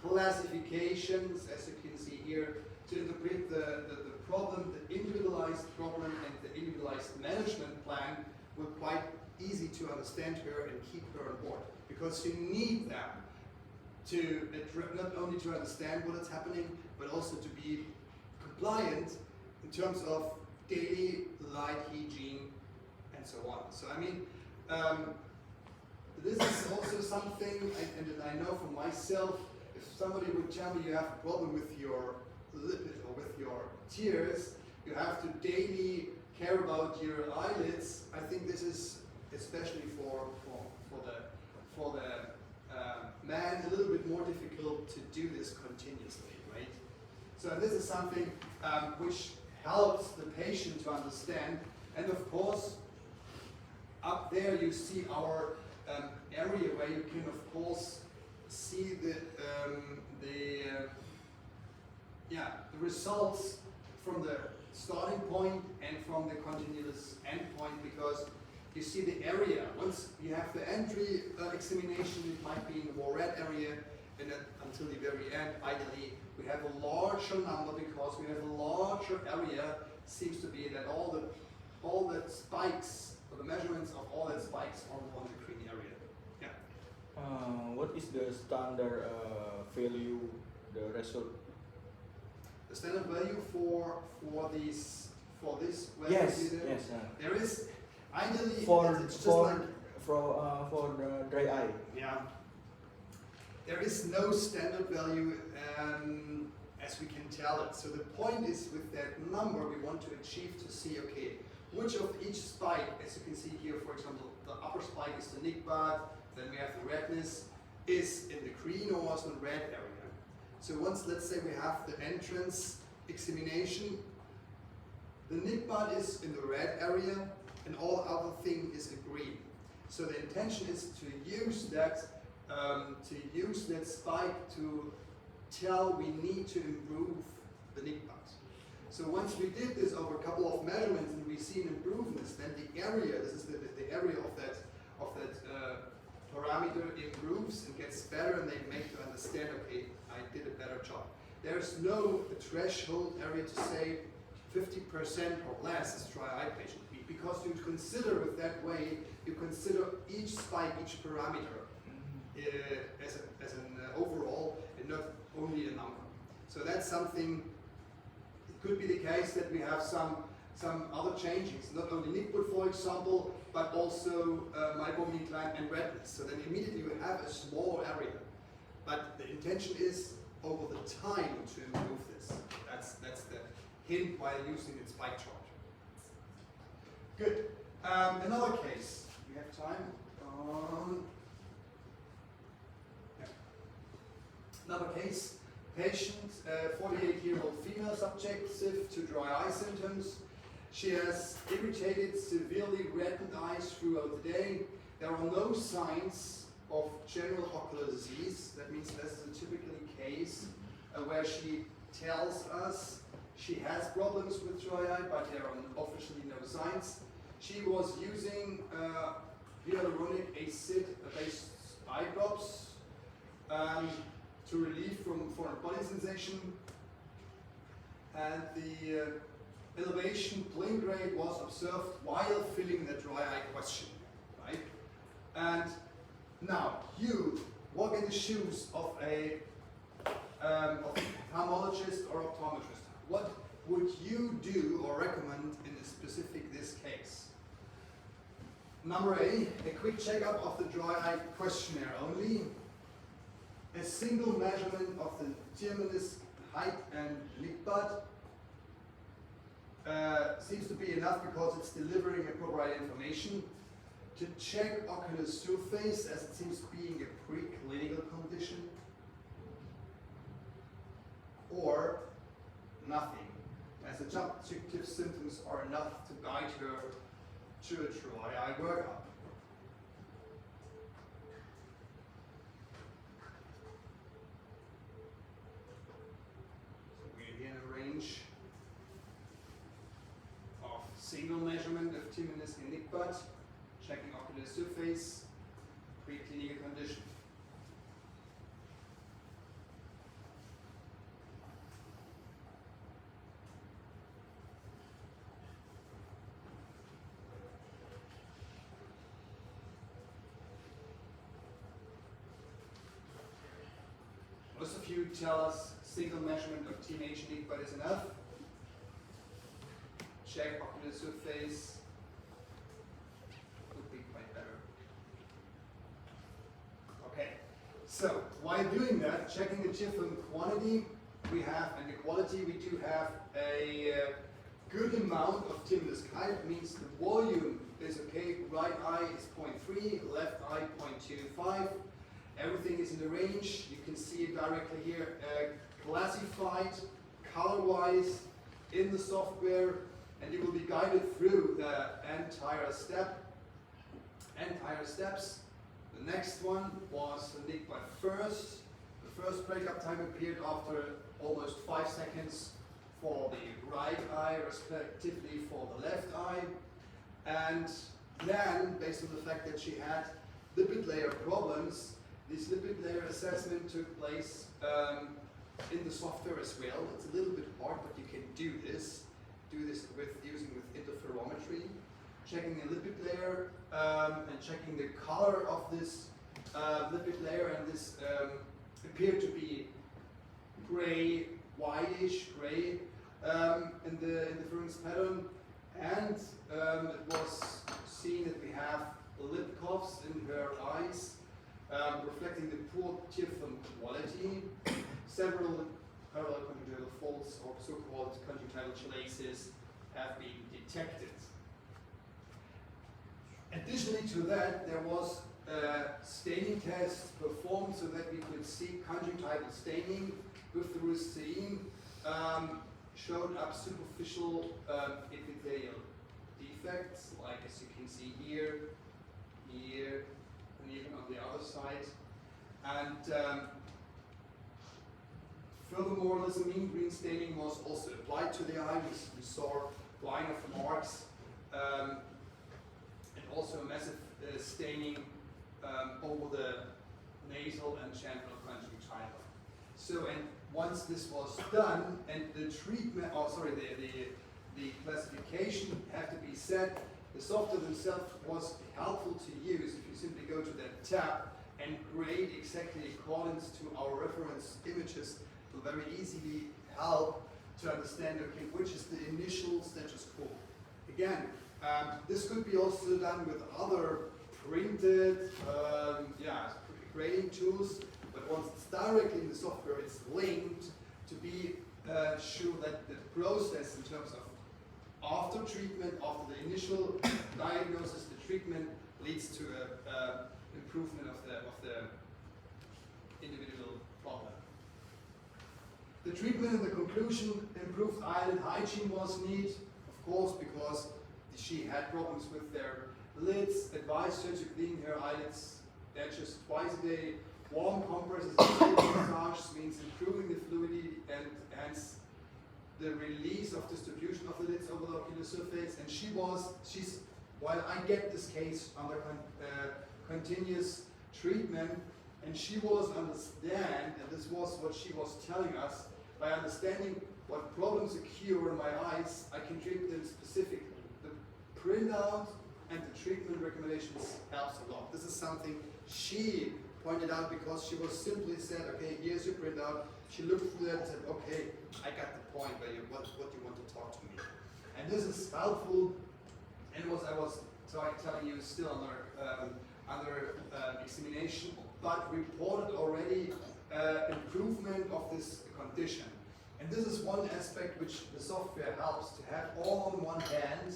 classifications, as you can see here, to interpret the problem, the individualized problem, and the individualized management plan were quite easy to understand her and keep her on board, because you need them to not only to understand what is happening, but also to be compliant in terms of daily light hygiene and so on. So I mean, this is also something, and I know for myself, if somebody would tell me you have a problem with your lipid or with your tears, you have to daily care about your eyelids. I think this is especially for the man a little bit more difficult to do this continuously, right? So this is something which helps the patient to understand. And of course, up there you see our area where you can of course see the results from the starting point and from the continuous end point, because you see the area. Once you have the entry examination, it might be in the more red area, and then until the very end, ideally, we have a larger number, because we have a larger area. Seems to be that all the spikes, or the measurements of all the spikes are on the green area. Yeah. What is the standard value, the result? The standard value for this value. Yes. There is ideally it's just for like, for the dry eye. yeah. There is no standard value as we can tell it. So the point is, with that number we want to achieve to see, okay, which of each spike, as you can see here, for example, the upper spike is the Nickbad, then we have the redness, is in the green or also in red area. So once, let's say we have the entrance examination, the Nickbad is in the red area and all other thing is in green. So the intention is to use that spike to tell we need to improve the Nickbad. So once we did this over a couple of measurements and we see an improvements, then the area, this is the area of that parameter, improves and gets better, and they make to understand, okay, I did a better job. There's no threshold area to say 50% or less is dry eye patient, because you consider it that way, you consider each spike, each parameter as an overall So that's something, it could be the case that we have some other changes, not only Nickwood for example, but also meibomian gland and redness. So then immediately you have a smaller area. But the intention is over the time to improve this. That's the hint while using its spike chart. Good. Another case. We have time. Yeah. Another case. Patient, 48-year-old female, subjective to dry eye symptoms. She has irritated, severely reddened eyes throughout the day. There are no signs of general ocular disease. That means this is a typical case where she tells us she has problems with dry eye, but there are officially no signs. She was using hyaluronic acid-based eye drops to relieve from foreign body sensation, and the elevation plane grade was observed while filling the dry eye questionnaire, right? And now you walk in the shoes of a ophthalmologist or optometrist. What would you do or recommend in this case? Number A quick checkup of the dry eye questionnaire only. A single measurement of the tear height and Lichtbad seems to be enough because it's delivering appropriate information. To check ocular surface, as it seems being a preclinical condition, or nothing, as the subjective symptoms are enough to guide her to a dry eye workup. So we're here in a range of single measurement of Timonis and Nickbad, checking ocular surface, preclinical condition. Most of you tell us single measurement of teenage Nickbad is enough. Check ocular surface. Would be quite better. Okay, so while doing that, checking the tear film quantity we have and the quality, we do have a good amount of Timonis Kai. It means the volume is okay. Right eye is 0.3, left eye 0.25. Everything is in the range. You can see it directly here, classified color-wise in the software, and you will be guided through the entire steps. The next one was the Nickbad first. The first breakup time appeared after almost 5 seconds for the right eye, respectively for the left eye. And then, based on the fact that she had lipid layer problems, this lipid layer assessment took place in the software as well. It's a little bit hard, but you can do this. Do this using interferometry, checking the lipid layer and checking the color of this lipid layer, and this appeared to be gray, whitish gray in the interference pattern, and it was seen that we have lip coughs in her eyes, reflecting the poor tear film quality. Several parallel conjunctival faults, or so-called conjunctival chalaces, have been detected. Additionally to that, there was a staining test performed so that we could see conjunctival staining with the Racine, showed up superficial epithelial defects, like as you can see here, here, and even on the other side. And furthermore, Lissamine green staining was also applied to the eye. We saw line of marks and also a massive staining over the nasal and channel conjunctiva. So, and once this was done, and the treatment, the classification had to be set, the software themselves was helpful to use if you simply go to that tab and grade exactly according to our reference images will very easily help to understand, okay, which is the initial status quo. Again, this could be also done with other printed grading tools, but once it's directly in the software, it's linked to be sure that the process in terms of after treatment, after the initial diagnosis, the treatment leads to a improvement of the individual problem. The treatment and the conclusion, improved eyelid hygiene was needed, of course, because she had problems with their lids, advised her to clean her eyelids just twice a day. Warm compresses, massage means improving the fluidity and hence the release of distribution of the lids over the ocular surface. And she's, while I get this case under continuous treatment, and she was understand, and this was what she was telling us, by understanding what problems occur in my eyes, I can treat them specifically. The printout and the treatment recommendations helps a lot. This is something she pointed out because she was simply said, okay, here's your printout. She looked through that and said, okay, I got the point where what you want to talk to me. And this is helpful, and I was telling you still under examination, but reported already improvement of this condition. And this is one aspect which the software helps to have all on one hand,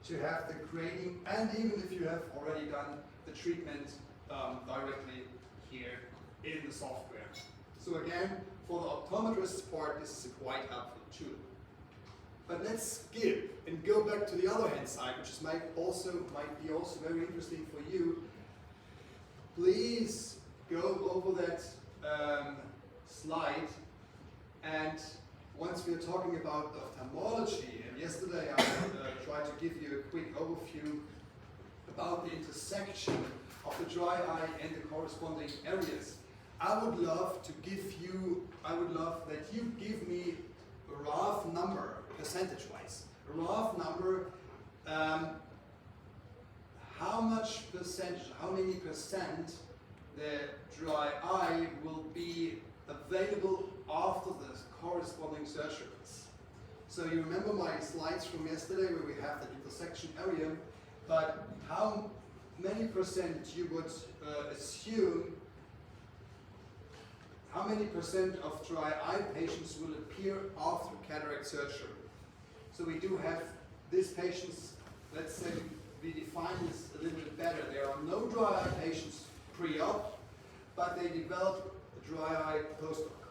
to have the grading, and even if you have already done the treatment directly here in the software. So again, for the optometrist's part, this is a quite helpful tool. But let's skip and go back to the other hand side, which might be also very interesting for you. Please go over that slide, and once we are talking about ophthalmology, and yesterday I tried to give you a quick overview about the intersection of the dry eye and the corresponding areas. I would love that you give me a rough number, percentage-wise, a rough number, how many percent the dry eye will be available after the corresponding surgeries. So you remember my slides from yesterday where we have the intersection area, but how many percent you would assume, how many percent of dry eye patients will appear after cataract surgery? So we do have these patients, let's say we define this a little bit better. There are no dry eye patients pre-op, but they develop a dry eye post-op.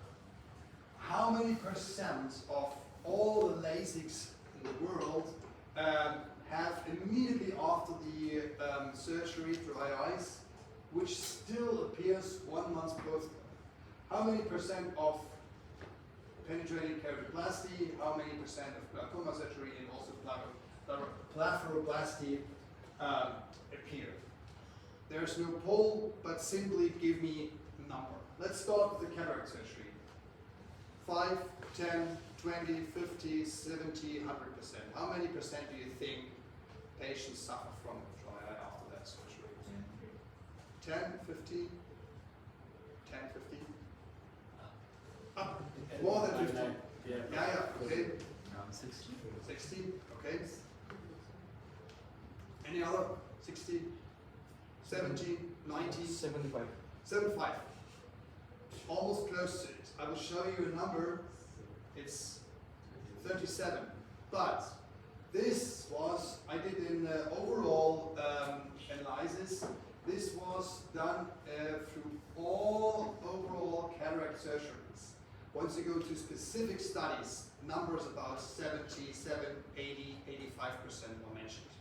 How many percent of all the LASIKs in the world have immediately after the surgery dry eyes, which still appears 1 month post-op? How many percent of penetrating keratoplasty, how many percent of glaucoma surgery and also blepharoplasty appear? There's no poll, but simply give me a number. Let's start with the cataract surgery. 5, 10, 20, 50, 70, 100%. How many percent do you think patients suffer from dry eye after that surgery? 10, 15? 10, 15? More than 15? Yeah, okay. 60. 60, okay. Any other? 60, 70, 90? 75. 75. Almost close to it. I will show you a number. It's 37. But this was, I did an overall analysis. This was done through all overall cataract surgeries. Once you go to specific studies, numbers about 77, 80, 85% were mentioned.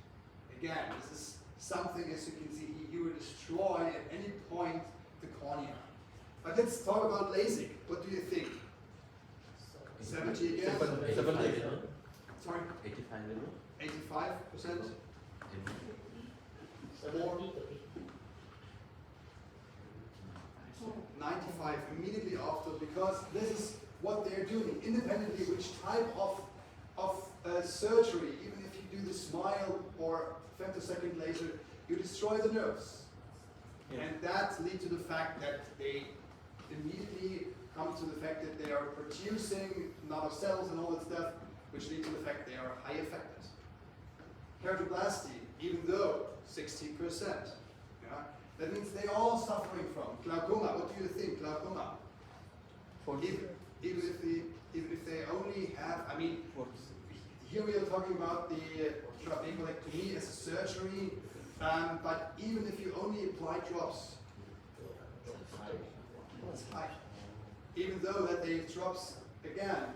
Again, this is something, as you can see, you will destroy at any point the cornea. But let's talk about LASIK. What do you think? 70 again? 70. Sorry? 85%? More? 95 immediately after, because this is what they're doing, independently which type of surgery. Even if you do the SMILE or femtosecond laser, you destroy the nerves. Yeah. And that leads to the fact that they immediately come to the fact that they are producing not of cells and all that stuff, which lead to the fact they are high affected. Keratoplasty, even though 60%, yeah, that means they are all suffering from glaucoma. What do you think, glaucoma? Even if they only have, I mean, here we are talking about the trabeculectomy as a surgery, but even if you only apply drops, it's high. Even though that the drops, again,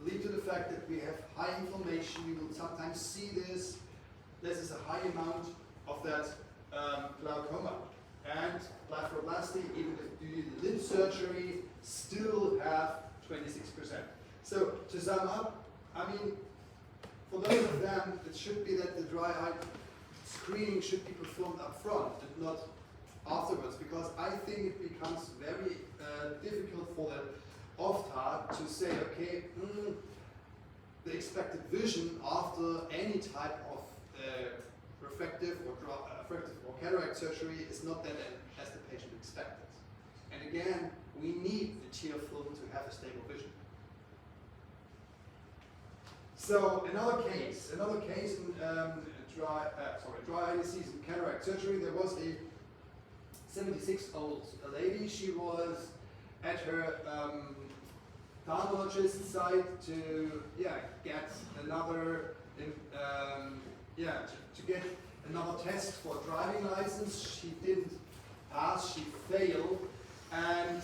lead to the fact that we have high inflammation, you will sometimes see this. This is a high amount of that glaucoma. And blepharoplasty, even if you do the lid surgery, still have 26%. So to sum up, I mean, for those of them, it should be that the dry eye screening should be performed up front and not afterwards, because I think it becomes very difficult for the ophthalmologist to say, okay, the expected vision after any type of refractive or cataract surgery is not that as the patient expected. And again, we need the tear film to have a stable vision. So another case in dry eye disease and cataract surgery, there was a 76-year-old lady. She was at her ophthalmologist's site to get another to get another test for driving license. She didn't pass, she failed, and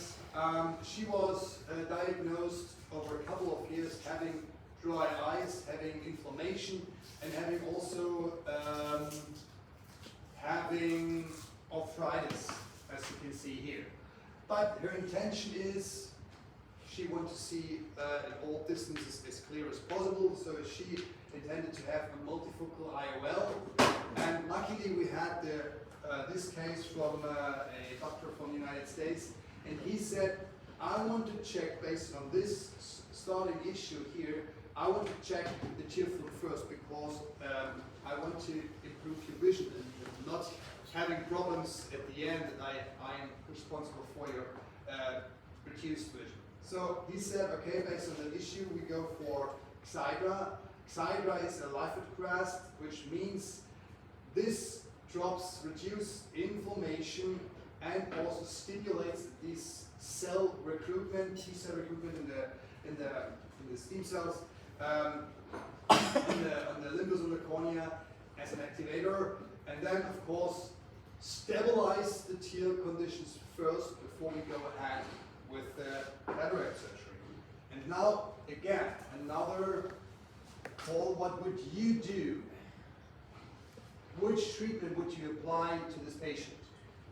she was diagnosed over a couple of years having dry eyes, having inflammation, and having also having arthritis, as you can see here. But her intention is she wants to see at all distances as clear as possible, so she intended to have a multifocal IOL. And luckily we had this case from a doctor from the United States, and he said, I want to check based on this starting issue here, I want to check the tear film first because I want to improve your vision and not having problems at the end that I am responsible for your reduced vision. So he said, okay, based on that issue, we go for Xiidra. Xiidra is a lipid, which means this drops reduce inflammation and also stimulates these cell recruitment, T cell recruitment in the stem cells, on the limbus of the cornea as an activator, and then of course stabilize the tear conditions first before we go ahead with the cataract surgery. And now again, another call, what would you do? Which treatment would you apply to this patient?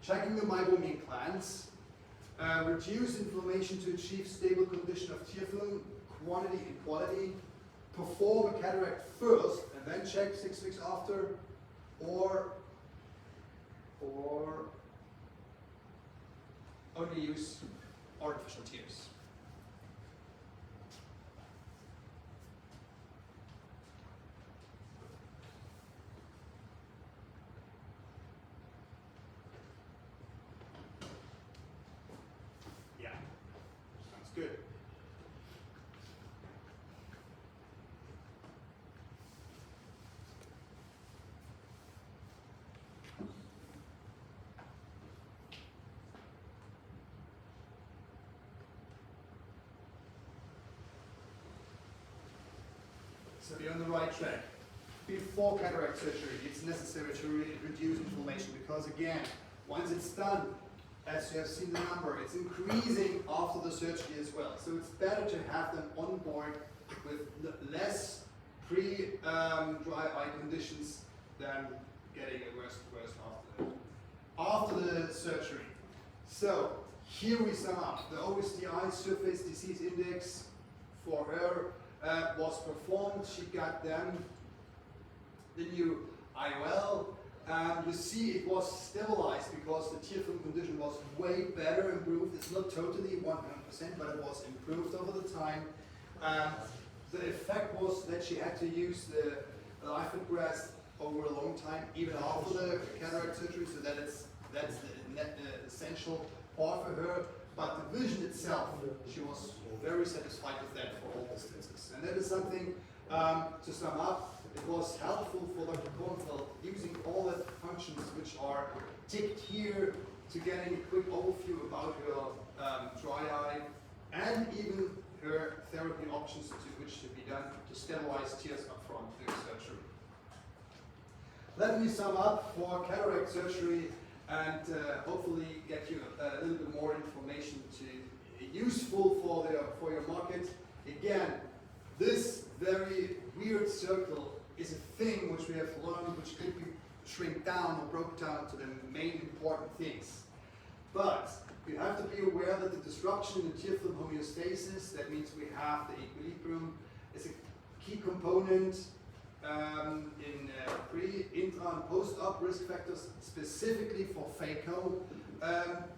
Checking the meibomian glands, reduce inflammation to achieve stable condition of tear film, quantity and quality, perform a cataract first and then check 6 weeks after, or only use artificial tears. Yeah, sounds good. So you're on the right track. Before cataract surgery, it's necessary to reduce inflammation because again, once it's done, as you have seen the number, it's increasing after the surgery as well. So it's better to have them on board with less dry eye conditions than getting it worse after the surgery. So here we sum up. The OSDI eye surface disease index for her was performed. She got them the new IOL. You see it was stabilized because the tear film condition was way better improved. It's not totally 100%, but it was improved over the time. The effect was that she had to use the lipid over a long time, even after the cataract surgery, so that's the essential part for her. but the vision itself, she was very satisfied with that for all distances. And that is something, to sum up, it was helpful for Dr. Kornfeld using all the functions which are ticked here to getting a quick overview about her dry eye and even her therapy options to which should be done to stabilize tears up front during surgery. Let me sum up for cataract surgery and hopefully get you a little bit more information to useful for your market. Again, this very weird circle is a thing which we have learned which could be shrink down or broke down to the main important things. But you have to be aware that the disruption in the tear film homeostasis, that means we have the equilibrium, is a key component in pre, intra, and post-op risk factors, specifically for phaco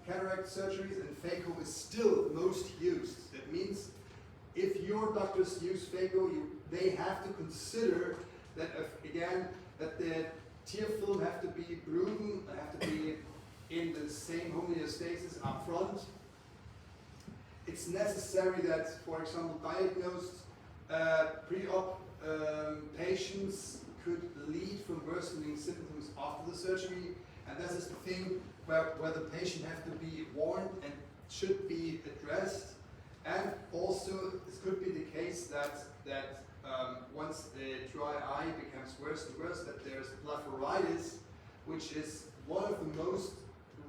cataract surgeries, and phaco is still most used. That means if your doctors use phaco, they have to consider that, again, that the tear film have to be proven, have to be in the same homeostasis up front. It's necessary that, for example, diagnosed pre-op patients could lead from worsening symptoms after the surgery, and that is the thing where the patient has to be warned and should be addressed. And also, this could be the case that once the dry eye becomes worse and worse, that there's blepharitis, which is one of the most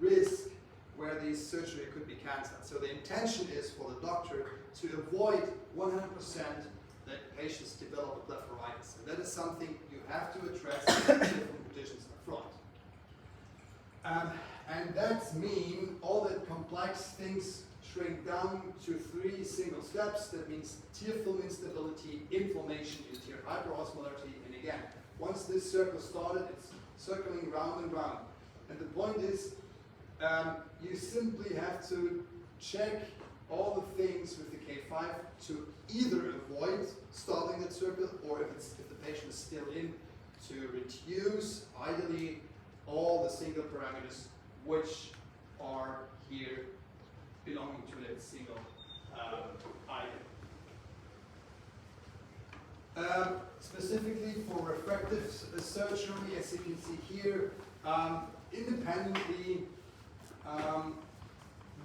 risk where the surgery could be cancelled. So the intention is for the doctor to avoid 100% that patients develop blepharitis. And that is something you have to address in different conditions up front. And that means all the complex things shrink down to 3 single steps. That means tear film instability, inflammation, and tear hyperosmolarity. And again, once this circle started, it's circling round and round. And the point is, you simply have to check all the things with the K5 to either avoid starting that circle, or if the patient is still in, to reduce ideally all the single parameters which are here belonging to that single item. Specifically for refractive surgery, as you can see here, independently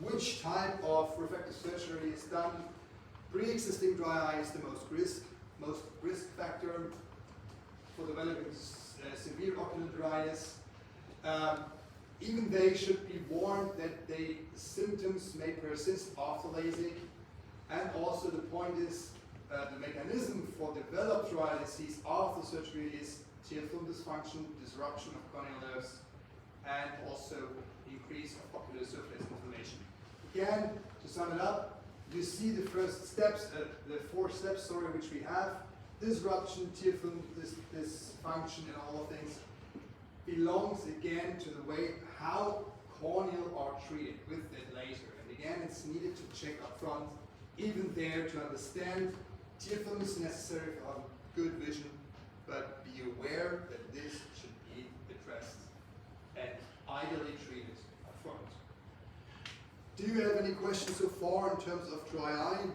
which type of refractive surgery is done, pre-existing dry eye is the most risk factor for developing severe ocular dryness. Even they should be warned that the symptoms may persist after LASIK. And also the point is, the mechanism for developed dry eye disease after surgery is tear film dysfunction, disruption of corneal nerves, and also increase of ocular surface inflammation. Again, to sum it up, you see the first steps, the 4 steps, which we have. Disruption, tear film dysfunction, and all of things belongs again to the way how corneal are treated with that laser. And again, it's needed to check up front, even there to understand tear film is necessary for good vision, but be aware that this should be addressed and ideally treated up front. Do you have any questions so far in terms of dry eye?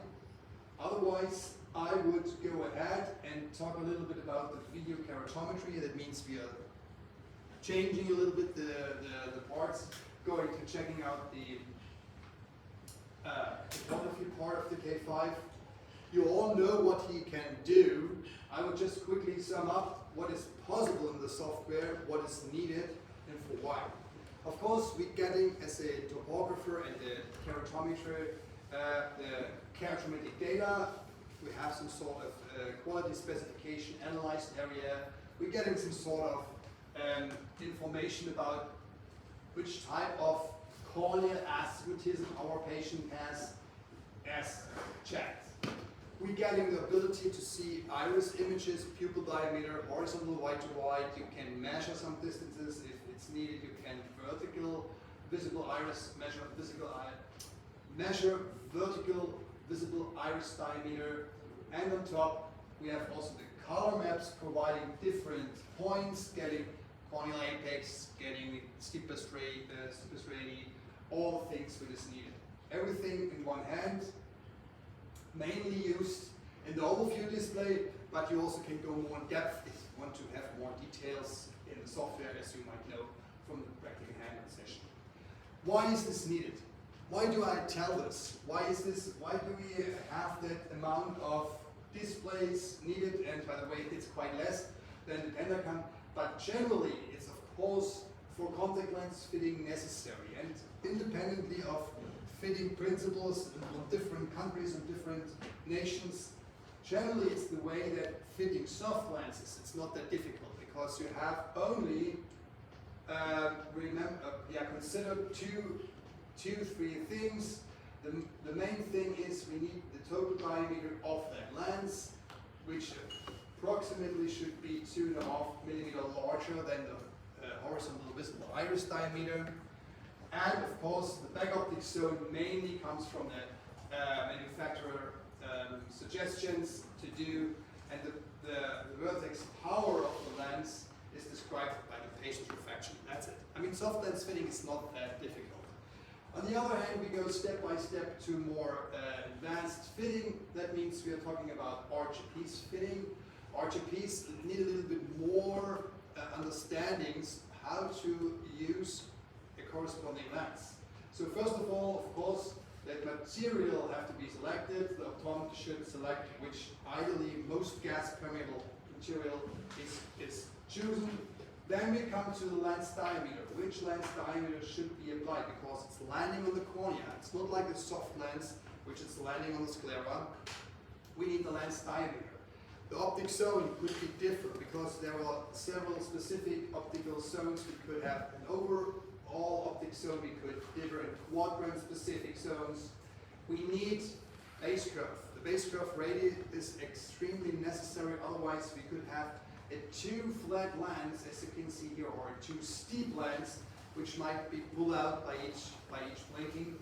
Otherwise, I would go ahead and talk a little bit about the video keratometry. That means we are changing a little bit the parts, going to checking out the photography part of the K5. You all know what he can do. I will just quickly sum up what is possible in the software, what is needed, and for why. Of course, we're getting, as a topographer and the keratometer, the keratometric data. We have some sort of quality specification analyzed area. We're getting some sort of information about which type of corneal astigmatism our patient has as checked. We're getting the ability to see iris images, pupil diameter, horizontal white to white. You can measure some distances if it's needed. You can vertical visible iris measure vertical visible iris diameter, and on top we have also the color maps providing different points, getting corneal apex, getting steepest rate, all the things that is needed. everything in one hand, mainly used in the overview display, but you also can go more in depth if you want to have more details in the software, as you might know from the practical hands-on session. Why is this needed? Why do I tell this? Why do we have that amount of displays needed? And by the way, it's quite less than the Pentacam, but generally it's of course for contact lens fitting necessary, and independently of fitting principles in different countries and different nations, generally it's the way that fitting soft lenses, it's not that difficult, because you have only consider three things. The main thing is we need the total diameter of that lens, which approximately should be 2.5 millimeter larger than the horizontal visible iris diameter. And of course, the back optic zone mainly comes from the manufacturer suggestions to do, and the vertex power of the lens is described by the patient refraction. That's it. I mean, soft lens fitting is not that difficult. On the other hand, we go step by step to more advanced fitting. That means we are talking about RGPs fitting. RGPs need a little bit more understandings how to use a corresponding lens. So first of all, of course, that material have to be selected. The optometrist should select which ideally most gas permeable material is chosen. Then we come to the lens diameter. Which lens diameter should be applied, because it's landing on the cornea. It's not like a soft lens, which is landing on the sclera. We need the lens diameter. The optic zone could be different, because there are several specific optical zones. We could have an overall optic zone, we could differ in quadrant specific zones. We need base curve. The base curve radius is extremely necessary, otherwise we could have a too flat lens, as you can see here, or a too steep lens, which might be pulled out by each blinking.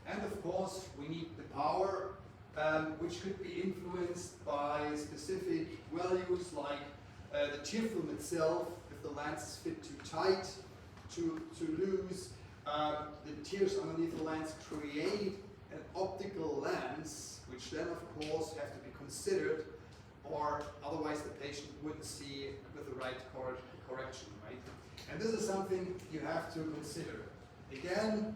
And of course, we need the power, which could be influenced by specific values like the tear film itself. If the lens is fit too tight, too loose, the tears underneath the lens create an optical lens, which then of course have to be considered, or otherwise the patient wouldn't see with the right correction, right? And this is something you have to consider. Again,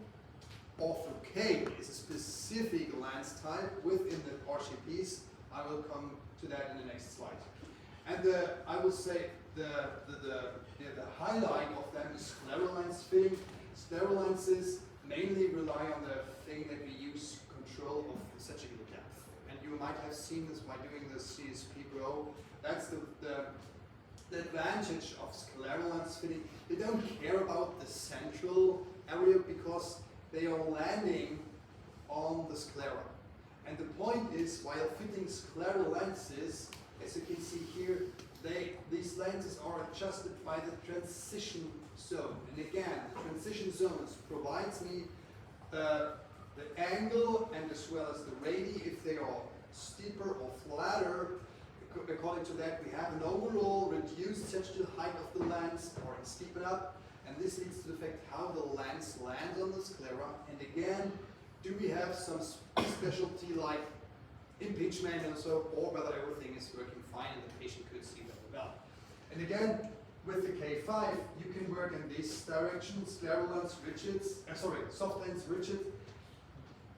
ortho-K is a specific lens type within the RGPs. I will come to that in the next slide. And I will say the highlight of them is scleral lens fitting. Scleral lenses mainly rely on the thing that we use control of surgical depth. And you might have seen this by doing the CSP Pro. That's the advantage of scleral lens fitting. They don't care about the central area, because they are landing on the sclera. And the point is, while fitting scleral lenses, as you can see here, these lenses are adjusted by the transition zone. And again, the transition zones provides me the angle and as well as the radii. If they are steeper or flatter, according to that, we have an overall reduced sagittal height of the lens, or steepen up, and this leads to the fact how the lens lands on the sclera. And again, do we have some specialty like impingement and so, or whether everything is working fine and the patient could see very well. And again, with the K5, you can work in this direction, scleral lens rigids, soft lens rigid.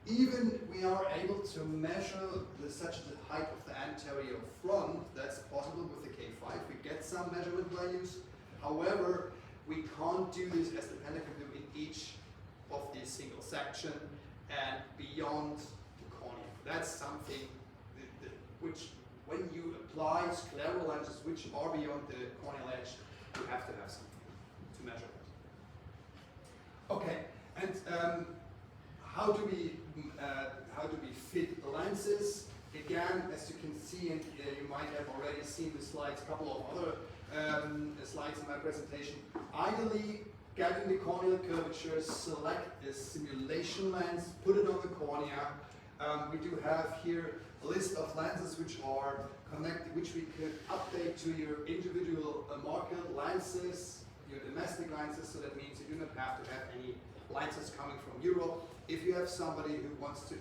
Even we are able to measure the sagittal height of the anterior front. That's possible with the K5. We get some measurement values. However, we can't do this as the Pentacam do in each of these single section and beyond the cornea. That's something which, when you apply scleral lenses which are beyond the corneal edge, you have to have something to measure it. Okay, and how do we fit the lenses? Again, as you can see, and you might have already seen the slides, a couple of other slides in my presentation. Ideally, getting the corneal curvature, select a simulation lens, put it on the cornea. We do have here a list of lenses which are connected, which we could update to your individual market lenses, your domestic lenses, so that means you do not have to have any lenses coming from Europe If you have somebody who wants to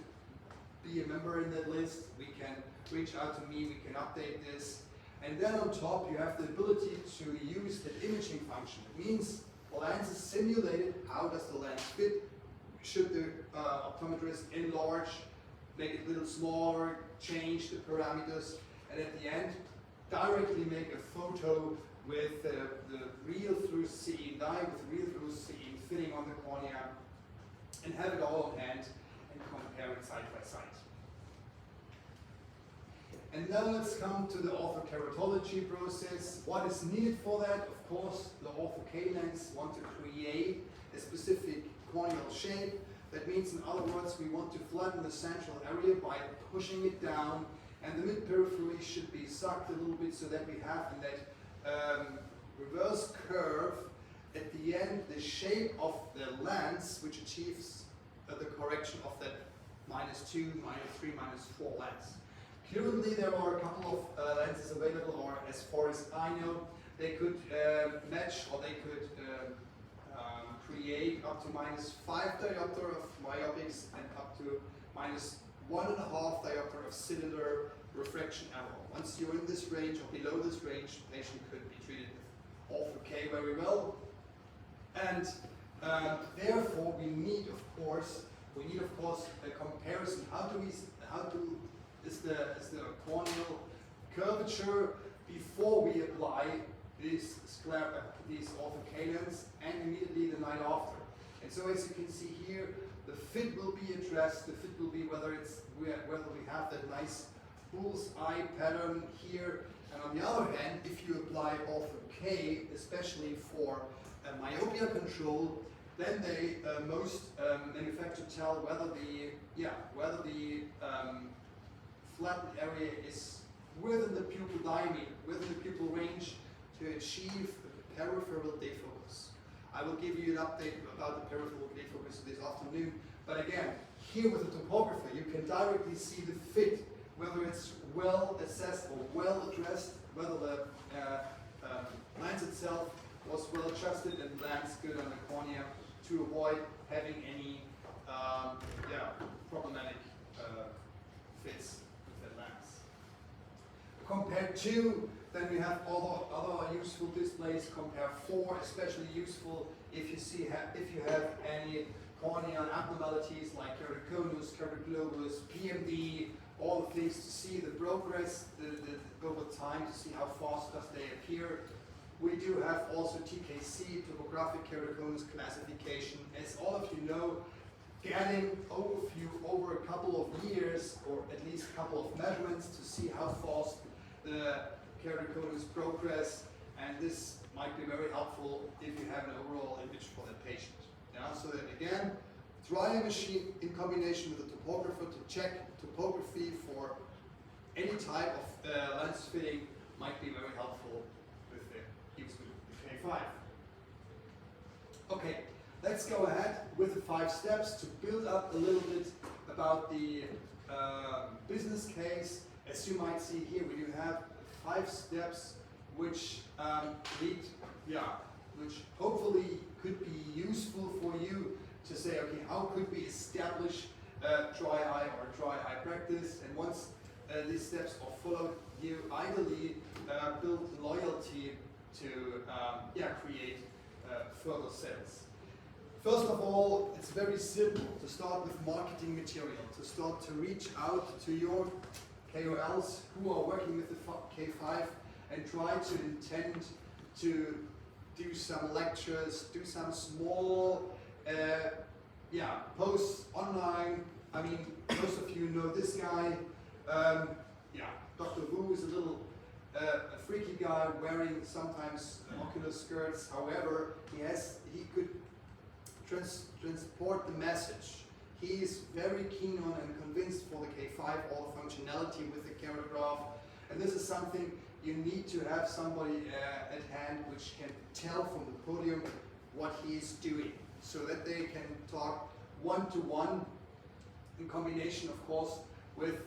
be a member in that list, we can reach out to me, we can update this. And then on top, you have the ability to use the imaging function. It means the lens is simulated. How does the lens fit? Should the optometrist enlarge, make it a little smaller, change the parameters, and at the end, directly make a photo with the real through seeing, dye with real through seeing, fitting on the cornea, and have it all on hand and compare it side by side. And now let's come to the orthokeratology process. What is needed for that? Of course, the ortho-K lens want to create a specific corneal shape. That means, in other words, we want to flatten the central area by pushing it down, and the mid-periphery should be sucked a little bit so that we have in that reverse curve at the end the shape of the lens, which achieves the correction of that -2, -3, -4 lens. Currently, there are a couple of lenses available, or as far as I know, they could match, or they could create up to -5 diopter of myopics and up to -1.5 diopter of cylinder refraction error. Once you're in this range or below this range, the patient could be treated with ortho-K very well. And therefore, we need, of course, a comparison. Is the corneal curvature before we apply these ortho-K lens and immediately the night after. And so, as you can see here, the fit will be addressed. The fit will be whether we have that nice bull's-eye pattern here. And on the other hand, if you apply ortho-K, especially for myopia control, then they most manufacturers tell whether the flattened area is within the pupil diameter, within the pupil range, to achieve the peripheral defocus. I will give you an update about the peripheral defocus this afternoon. But again, here with the topographer, you can directly see the fit, whether it's well assessed or well addressed, whether the lens itself was well adjusted and lands good on the cornea to avoid having any problematic fits with that lens. Compared to, then we have other useful displays. Compare 4, especially useful if you have any corneal abnormalities like keratoconus, keratoglobus, PMD, all the things to see the progress over time, to see how fast does they appear. We do have also TKC, topographic keratoconus classification. As all of you know, getting overview over a couple of years, or at least a couple of measurements, to see how fast the keratoconus progress, and this might be very helpful if you have an overall image for the patient. So that again, drying machine in combination with the topographer to check topography for any type of lens fitting might be very helpful with the use of the K5. Okay, let's go ahead with the 5 steps to build up a little bit about the business case. As you might see here, we do have 5 steps which which hopefully could be useful for you to say, okay, how could we establish dry eye or dry eye practice? And once these steps are followed, you ideally build loyalty to create further sales. First of all, it's very simple to start with marketing material, to start to reach out to your KOLs who are working with the K5 and try to intend to do some lectures, do some small posts online. I mean, most of you know this guy. Dr. Wu is a little a freaky guy wearing sometimes ocular skirts. However, he could transport the message. He is very keen on and convinced for the K5, all the functionality with the keratograph. And this is something you need to have somebody at hand which can tell from the podium what he is doing, so that they can talk one-to-one in combination, of course, with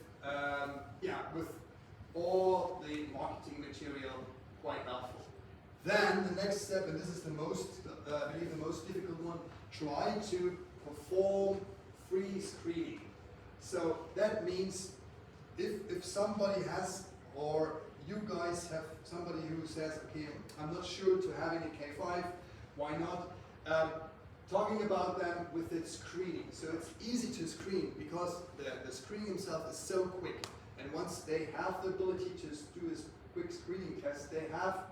all the marketing material, quite helpful. Then the next step, and this is the most, I believe the most difficult one, try to perform free screening. So that means if somebody has, or you guys have somebody who says, okay, I'm not sure to having a K5, why not? Talking about them with its screening. So it's easy to screen because the screening itself is so quick. And once they have the ability to do this quick screening test, they have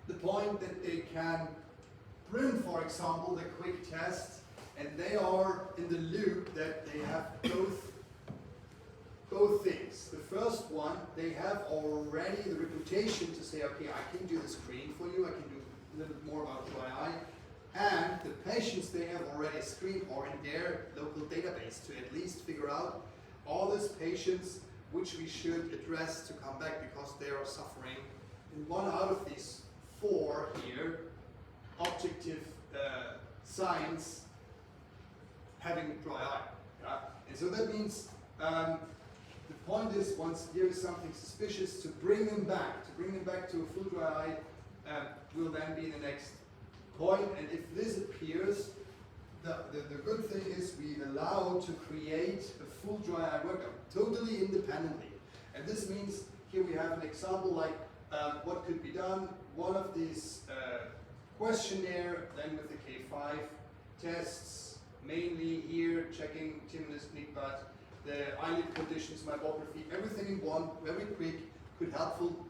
the point that they can print, for example, the quick test, and they are in the loop that they have both things. The first one, they have already the reputation to say, okay, I can do the screening for you, I can do a little bit more about dry eye, and the patients they have already screened or in their local database to at least figure out all these patients which we should address to come back because they are suffering in one out of these 4 here, objective signs, having dry eye. Yeah? And so that means the point is, once there is something suspicious, to bring them back to a full dry eye will then be the next point. And if this appears, the good thing is we allow to create a full dry eye workup totally independently. And this means here we have an example like what could be done. One of these questionnaire, then with the K5 tests, mainly here checking Timonis Knickbud, the eyelid conditions, myopography, everything in one, very quick, could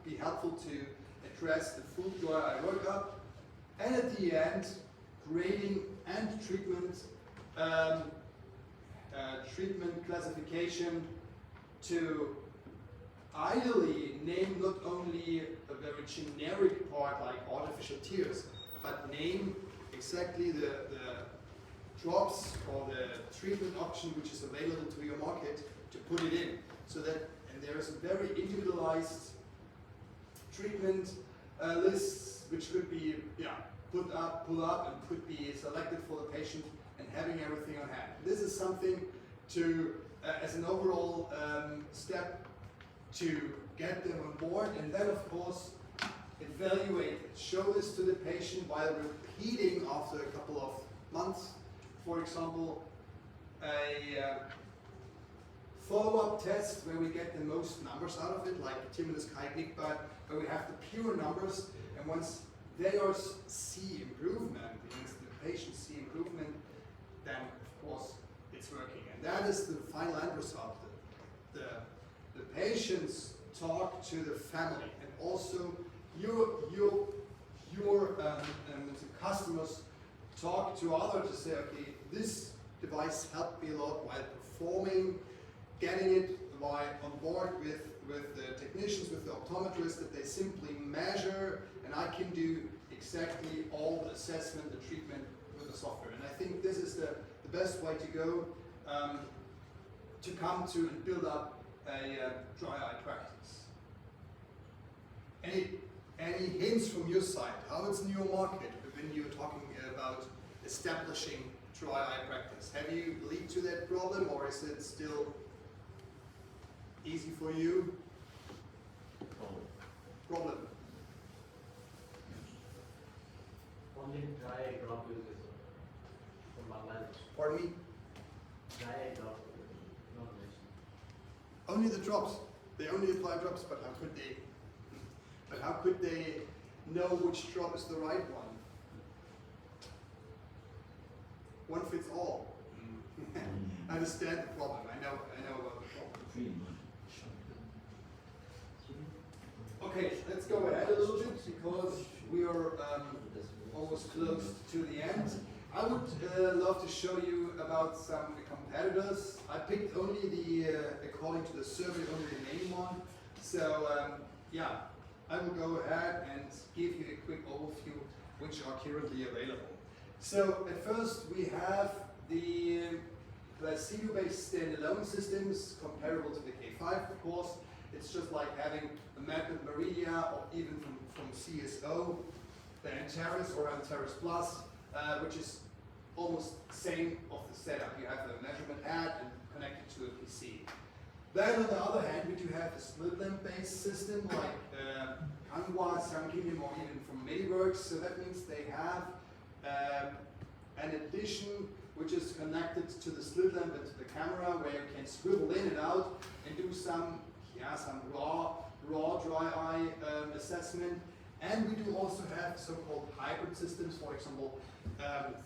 be helpful to address the full dry eye workup. And at the end, grading and treatment classification to ideally name not only a very generic part like artificial tears, but name exactly the drops or the treatment option which is available to your market to put it in. So that, and there is a very individualized treatment lists which could be pull up and could be selected for the patient and having everything on hand. This is something to, as an overall step to get them on board, and then of course evaluate it. Show this to the patient while repeating after a couple of months. For example, a follow-up test where we get the most numbers out of it, like Timonis Knickbud, where we have the pure numbers, and once they are see improvement, once the patients see improvement, then of course it's working. And that is the final end result. The patients talk to the family, and also your customers talk to others to say, okay, this device helped me a lot while performing, getting it on board with the technicians, with the optometrists, that they simply measure, and I can do exactly all the assessment, the treatment with the software. And I think this is the best way to go to come to and build up a dry eye practice. Any hints from your side, how it's in your market when you're talking about establishing dry eye practice? Have you lead to that problem, or is it still easy for you? Problem. Only dry eye drop uses from Bangladesh. Pardon me? Dry eye drop, not much. Only the drops. They only apply drops, but how could they know which drop is the right one? One fits all. I understand the problem. I know about the problem. Okay, let's go ahead a little bit because we are almost close to the end. I would love to show you about some competitors. I picked only according to the survey, only the main one. So yeah, I will go ahead and give you a quick overview which are currently available. So at first we have the placebo-based standalone systems comparable to the K5, of course. It's just like having a Magnet Meridia or even from CSO, the Antares or Antares Plus, which is almost same of the setup. You have the measurement head and connected to a PC. Then on the other hand, we do have a split lamp based system like Hanwha, Sanginium, or even from Mediworks. So that means they have an addition which is connected to the slit lamp and to the camera, where you can swivel in and out and do some raw dry eye assessment. And we do also have so-called hybrid systems, for example,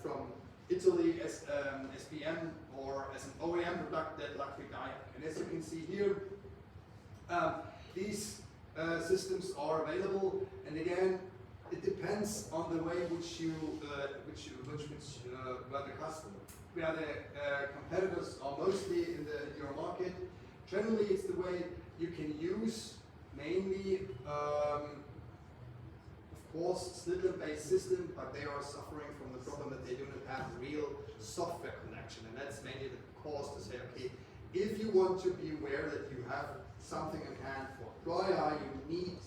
from Italy as SBM or as an OEM product that Lactic Eye. And as you can see here, these systems are available, and again, it depends on the way which where the customer, where the competitors are mostly in your market. Generally, it's the way you can use mainly, of course, slit lamp-based system, but they are suffering from the problem that they do not have real software connection, and that's mainly the cause to say, okay, if you want to be aware that you have something in hand for dry eye, you need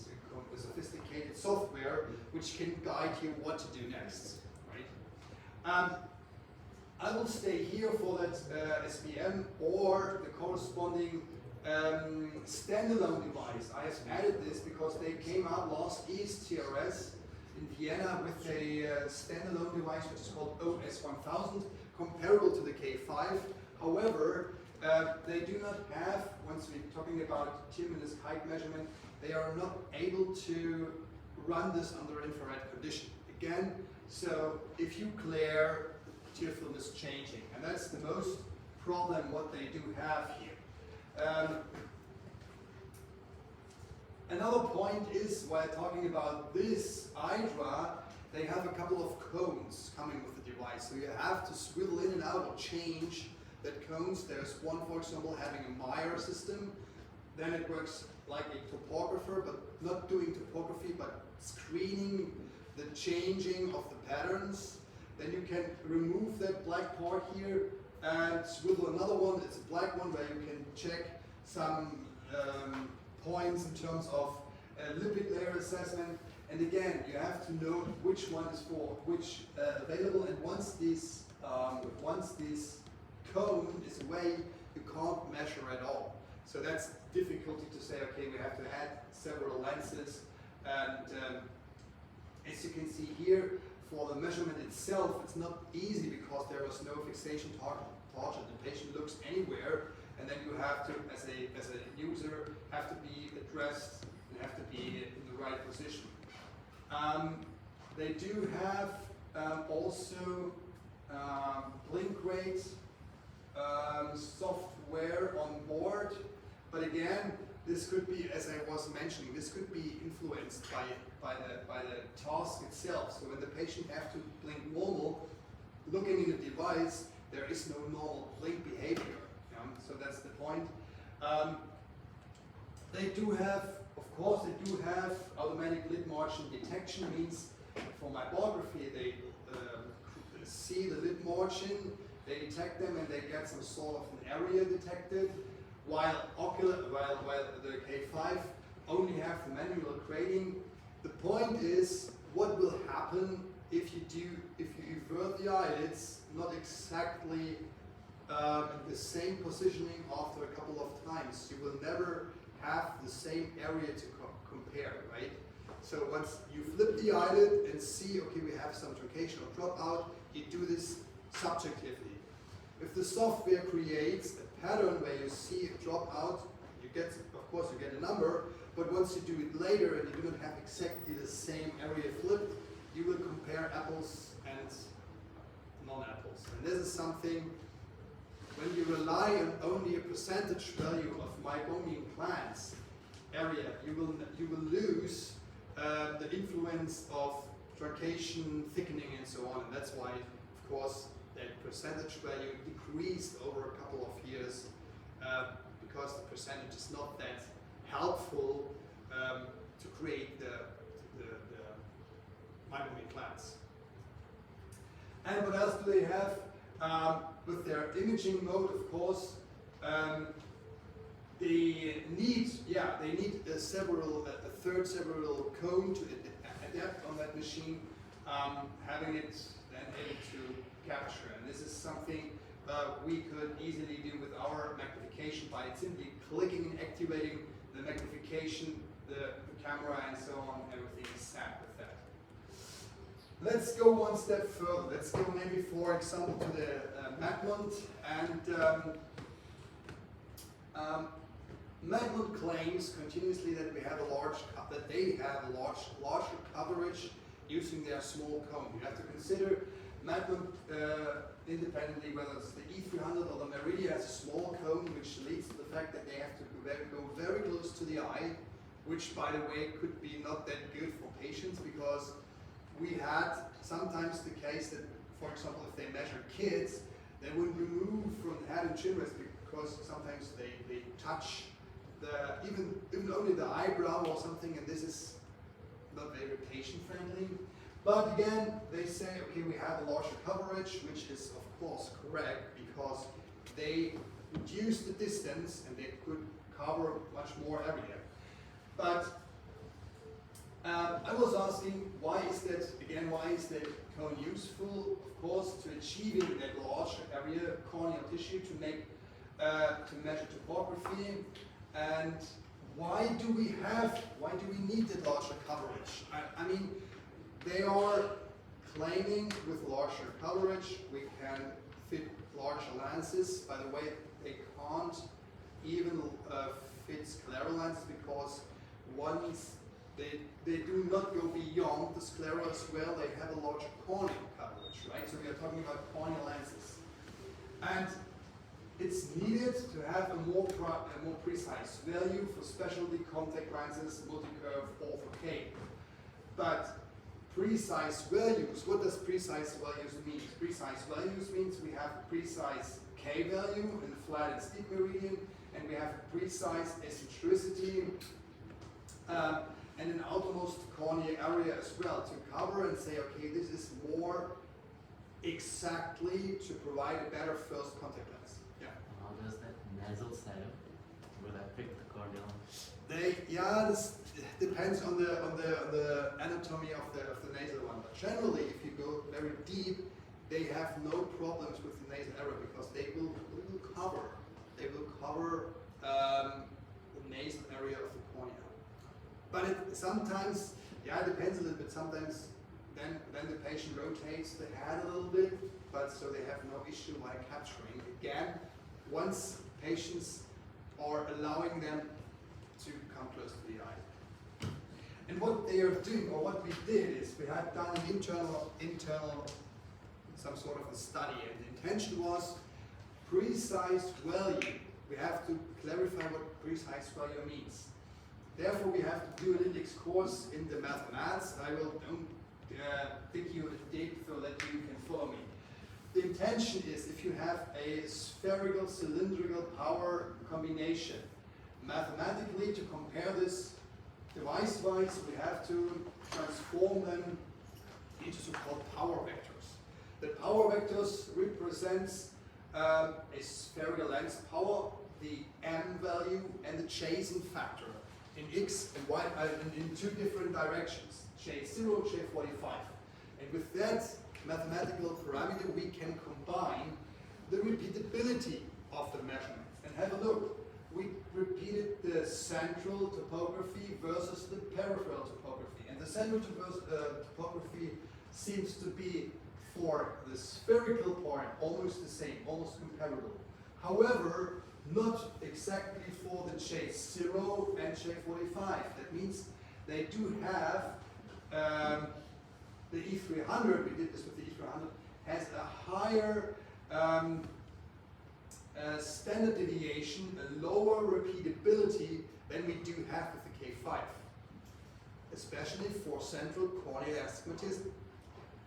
a sophisticated software which can guide you what to do next, right? I will stay here for that SBM or the corresponding standalone device. I have added this because they came out last ESTRS in Vienna with a standalone device which is called OS1000, comparable to the K5. However, they do not have, once we're talking about tearfulness height measurement, they are not able to run this under infrared condition. Again, so if you glare, tearfulness changing, and that's the most problem what they do have here. Another point is, while talking about this IDRA, they have a couple of cones coming with the device, so you have to swivel in and out or change that cones. There's one, for example, having a Meyer system. Then it works like a topographer, but not doing topography, but screening the changing of the patterns. Then you can remove that black part here and swivel another one. It's a black one where you can check some points in terms of lipid layer assessment. And again, you have to know which one is for which available. And once this cone is away, you can't measure at all. So that's difficulty to say, okay, we have to add several lenses. And as you can see here, for the measurement itself, it's not easy because there was no fixation target. The patient looks anywhere, and then you have to, as a user, have to be addressed and have to be in the right position. They do have also blink rate software on board, but again, this could be, as I was mentioning, this could be influenced by the task itself. So when the patient have to blink normal, looking in the device, there is no normal blink behavior. So that's the point. They do have, of course, they do have automatic lid margin detection. Means for meibography, they see the lid margin, they detect them, and they get some sort of an area detected. While the K5 only have the manual grading. The point is, what will happen if you invert the eyelids not exactly in the same positioning after a couple of times? You will never have the same area to compare, right? So once you flip the eyelid and see, okay, we have some truncation or dropout, you do this subjectively. If the software creates a pattern where you see a dropout, you get, of course, you get a number, but once you do it later and you do not have exactly the same area flipped, you will compare apples and non-apples. And this is something, when you rely on only a percentage value of meibomian glands area, you will lose the influence of truncation, thickening, and so on. And that's why, of course, that percentage value decreased over a couple of years because the percentage is not that helpful to create the meibomian glands. And what else do they have? With their imaging mode, of course, they need a third several cone to adapt on that machine, having it then able to capture. And this is something we could easily do with our magnification by simply clicking and activating the magnification, the camera, and so on. Everything is set with that. let's go one step further. Let's go maybe, for example, to the Magmund, and Magmund claims continuously that they have a larger coverage using their small cone. You have to consider Magmund independently, whether it's the E300 or the Meridia, has a small cone, which leads to the fact that they have to go very close to the eye, which, by the way, could be not that good for patients, because we had sometimes the case that, for example, if they measure kids, they would remove from the head and chin rest because sometimes they touch even only the eyebrow or something, and this is not very patient friendly. But again, they say, okay, we have a larger coverage, which is of course correct, because they reduce the distance and they could cover much more area. But I was asking, why is that cone useful? Of course, to achieving that larger area corneal tissue to measure topography. And why do we need that larger coverage? I mean, they are claiming with larger coverage we can fit larger lenses. By the way, they can't even fit scleral lenses, because once they do not go beyond the sclera as well, they have a larger corneal coverage, right? So we are talking about corneal lenses. And it's needed to have a more precise value for specialty contact lenses, multi-curve, or for K. But precise values, what does precise values mean? Precise values means we have a precise K value in the flat and steep meridian, and we have a precise eccentricity and an outermost cornea area as well to cover and say, okay, this is more exactly to provide a better first contact lens. Yeah. How does that nasal side will affect the corneal? This depends on the anatomy of the nasal one. But generally, if you go very deep, they have no problems with the nasal area, because they will cover the nasal area of the cornea. But it sometimes, it depends a little bit. Sometimes then the patient rotates the head a little bit, but so they have no issue while capturing. Again, once patients are allowing them to come close to the eye. And what they are doing, or what we did, is we had done an internal, some sort of a study, and the intention was precise value. We have to clarify what precise value means. Therefore, we have to do an index course in the mathematics. I will don't think you deep so that you can follow me. The intention is, if you have a spherical cylindrical power combination, mathematically to compare this device-wise, we have to transform them into so-called power vectors. The power vectors represents a spherical lens power, the m value, and the Chasen factor in x and y, in two different directions, J0, J45. And with that mathematical parameter, we can combine the repeatability of the measurements. And have a look. We repeated the central topography versus the peripheral topography. And the central topography seems to be, for the spherical part, almost the same, almost comparable. However, not exactly for the J0 and J45. That means they do have the E300, we did this with the E300, has a higher standard deviation, a lower repeatability than we do have with the K5, especially for central corneal astigmatism.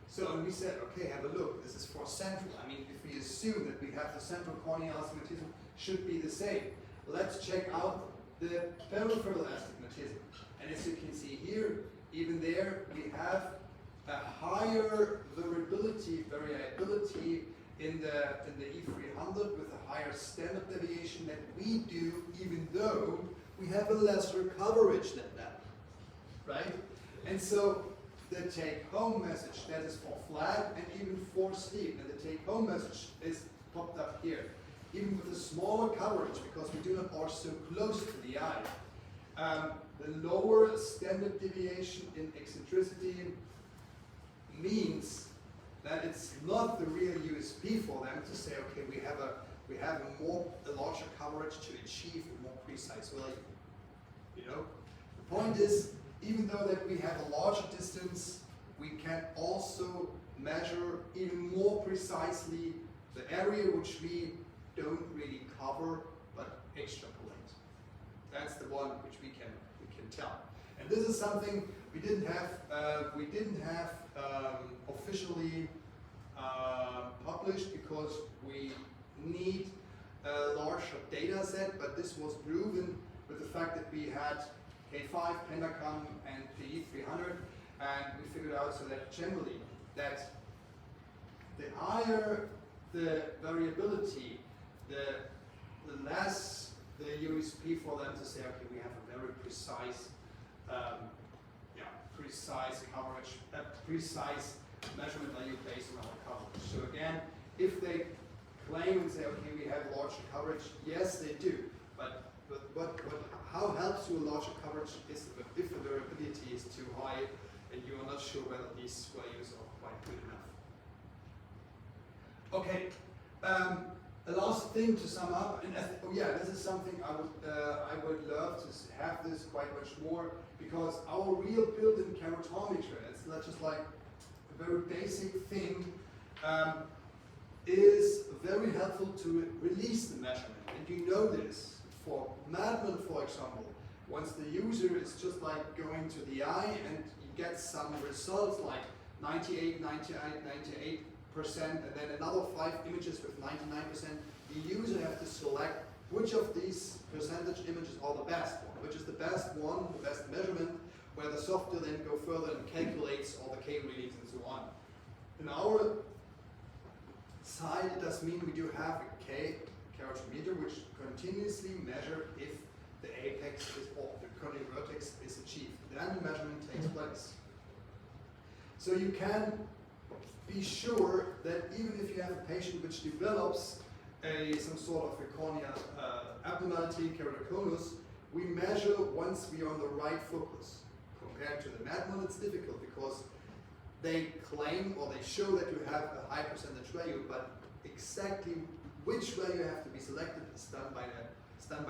So and we said, okay, have a look, this is for central. I mean, if we assume that we have the central corneal astigmatism should be the same. Let's check out the peripheral astigmatism. And as you can see here, even there we have a higher variability in the E300 with a higher standard deviation than we do, even though we have a lesser coverage than that, right? And so the take-home message, that is for flat and even for steep, and the take-home message is popped up here. Even with a smaller coverage, because we do not are so close to the eye, the lower standard deviation in eccentricity means that it's not the real USP for them to say, okay, we have a larger coverage to achieve a more precise value. You know, the point is, even though that we have a larger distance, we can also measure even more precisely the area which we don't really cover, but extrapolate. That's the one which we can tell. And this is something we didn't have officially published because we need a larger data set, but this was proven with the fact that we had K5, Pentacam, and PE300, and we figured out so that generally that the higher the variability, the less the USP for them to say, okay, we have a very precise, precise coverage, precise measurement value based on our coverage. So again, if they claim and say, okay, we have larger coverage, yes, they do. But how helps you a larger coverage is if the variability is too high and you are not sure whether these values are quite good enough. Okay, a last thing to sum up, and this is something I would love to have this quite much more, because our real built-in keratometer, it's not just like a very basic thing, is very helpful to release the measurement. And you know this for Madman, for example. Once the user is just like going to the eye and you get some results like 98, 98, 98%, and then another 5 images with 99%, the user has to select which of these percentage images are the best one, which is the best one, the best measurement, where the software then go further and calculates all the K readings and so on. In our side, it does mean we do have a K keratometer which continuously measure if the apex is, or the corneal vertex is achieved. Then the measurement takes place. So you can be sure that even if you have a patient which develops some sort of a corneal abnormality, keratoconus, we measure once we are on the right focus. Compared to the Madman, it's difficult because they claim or they show that you have a high percentage value, but exactly which value have to be selected is done by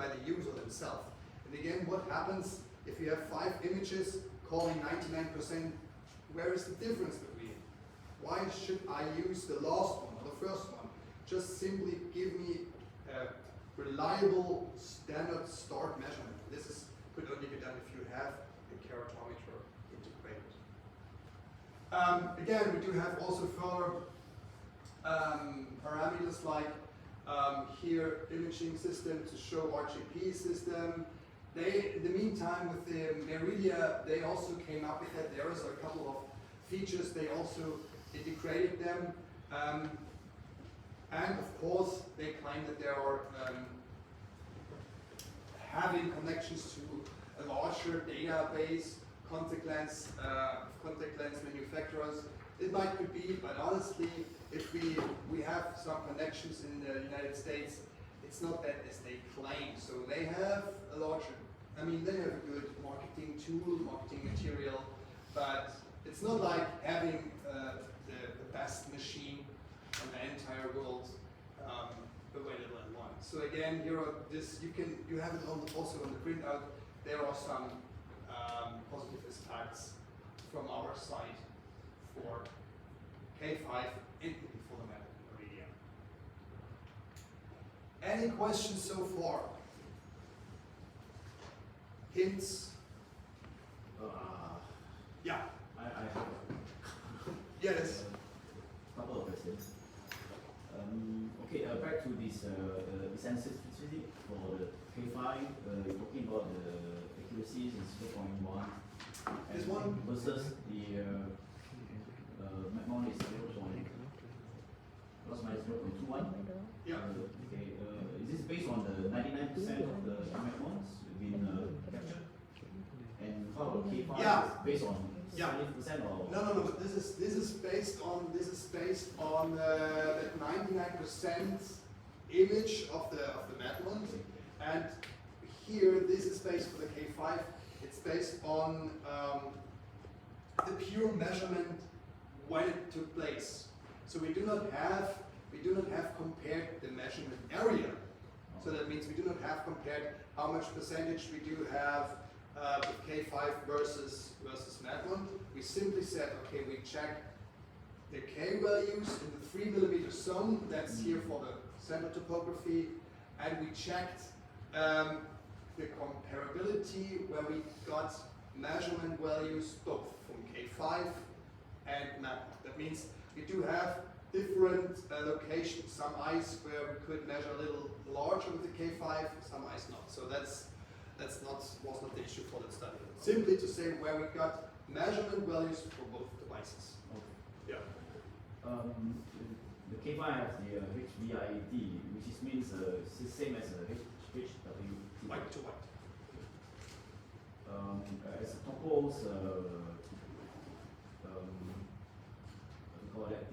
the user themselves. And again, what happens if you have 5 images calling 99%? Where is the difference between? Why should I use the last one or the first one? Just simply give me a reliable standard start measurement. This could only be done if you have a keratometer integrated. Again, we do have also further parameters like here imaging system to show RGP system. They, in the meantime, with the Meridia, they also came up with that. There is a couple of features. They also integrated them. And of course, they claim that they are having connections to a larger database, contact lens manufacturers. It might be, but honestly, if we have some connections in the United States, it's not that as they claim. So they have a larger, they have a good marketing tool, marketing material, but it's not like having the best machine in the entire world available in one. So again, here are this you have it also on the printout. There are some positive aspects from our side for K5 and for the Meridia. Any questions so far? Hints? Yeah. I have Yes. a couple of questions. Okay, back to this sensitivity for the K5. You're talking about the accuracy is 0.1. This one? Versus the Madman is 0.21. Yeah. Okay, is this based on the 99% of the Madmans been captured? And how about K5 Yeah. is based on Yeah. 70% or? No. But this is based on that 99% image of the Madman, and here this is based for the K5. It's based on the pure measurement when it took place. So we do not have compared the measurement area. So that means we do not have compared how much percentage we do have with K5 versus Matlon. We simply said, okay, we check the K values in the 3 millimeter zone, that's here for the center topography, and we checked the comparability where we got measurement values both from K5 and Matlon. That means we do have different locations, some ice where we could measure a little larger with the K5, some ice not. So was not the issue for that study. Simply to say where we got measurement values for both devices. Okay. Yeah. The K5 has the HVID, which means it's the same as HWT. White to white. As a topos, what do you call that?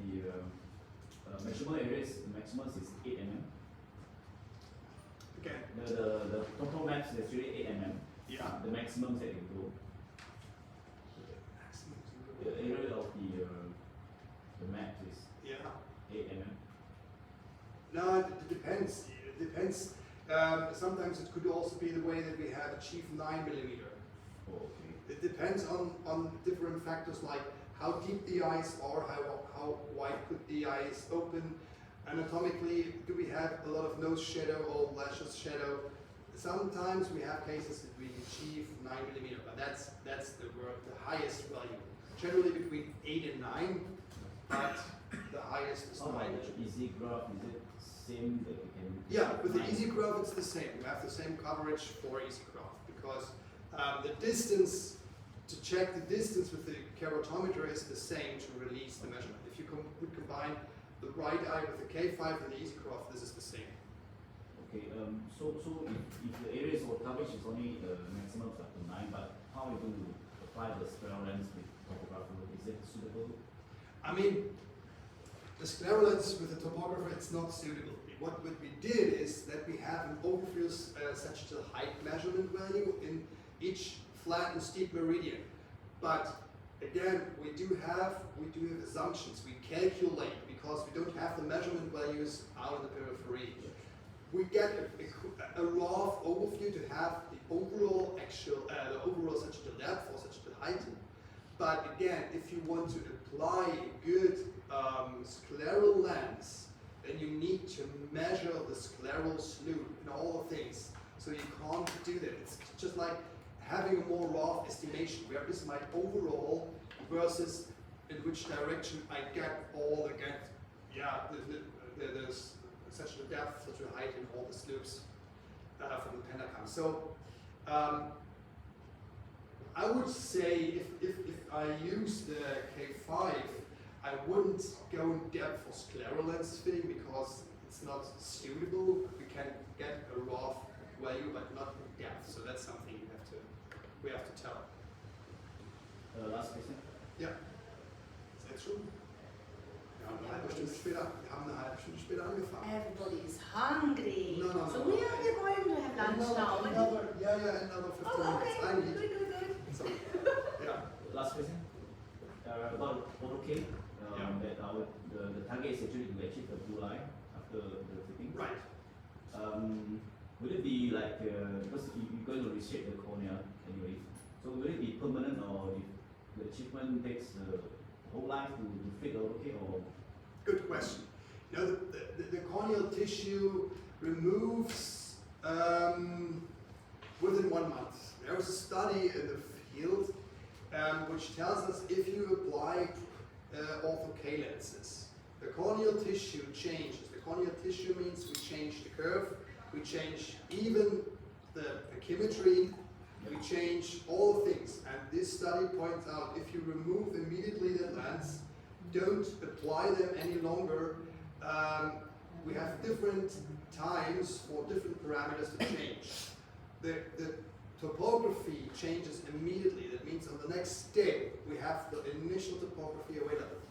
The measurable areas, the maximum is 8 mm. Again. The total max is actually 8 mm. Yeah. The maximum that you go. The area of the max is Yeah. 8 mm. No, it depends. It depends. Sometimes it could also be the way that we have achieved 9 millimeter. Oh, okay. It depends on different factors like how deep the eyes are, how wide could the eyes open, anatomically, do we have a lot of nose shadow or lashes shadow. Sometimes we have cases that we achieve 9 millimeter, but that's the highest value. Generally between 8 and 9, but the highest is How 9. about the easy graph? Is it same that we can? Yeah, with the easy graph it's the same. We have the same coverage for easy graph because the distance, to check the distance with the keratometer is the same to release the measurement. If you would combine the right eye with the K5 and the easy graph, this is the same. Okay, so if the areas of coverage is only maximum of up to 9, but how are you going to apply the spiral lens with topographer? Is it suitable? I mean, the scleral lens with the topographer, it's not suitable. What we did is that we have an overview such as a height measurement value in each flat and steep meridian. But again, we do have assumptions. We calculate because we don't have the measurement values out in the periphery. We get a raw overview to have the overall such the depth or such the height. But again, if you want to apply a good scleral lens, then you need to measure the scleral slope and all the things. So you can't do that. It's just like having a more raw estimation. Where is my overall versus in which direction I get there's such a depth, such a height in all the slopes from the pentacam. So I would say if I use the K5, I wouldn't go in depth for scleral lens fitting because it's not suitable. We can get a raw value, but not in depth. So that's something we have to tell. Last question. Ja. Ist jetzt schon? Wir haben eine halbe Stunde später angefangen. Everybody is hungry. No. So we are going to have lunch now. Another 15 Oh, minutes. I okay. need. Good. So, yeah. Last question. About AutoK, that the target is actually to achieve the blue line after the fitting. Right. Would it be like, because you're going to reshape the cornea anyway, so will it be permanent or if the achievement takes the whole life to fit the AutoK or? Good question. You know, the corneal tissue removes within 1 month. There was a study in the field which tells us if you apply ortho-K lenses, the corneal tissue changes. The corneal tissue means we change the curve, we change even the pachymetry, we change all things. And this study points out if you remove immediately the lens, don't apply them any longer. We have different times for different parameters to change. The topography changes immediately. That means on the next day we have the initial topography available.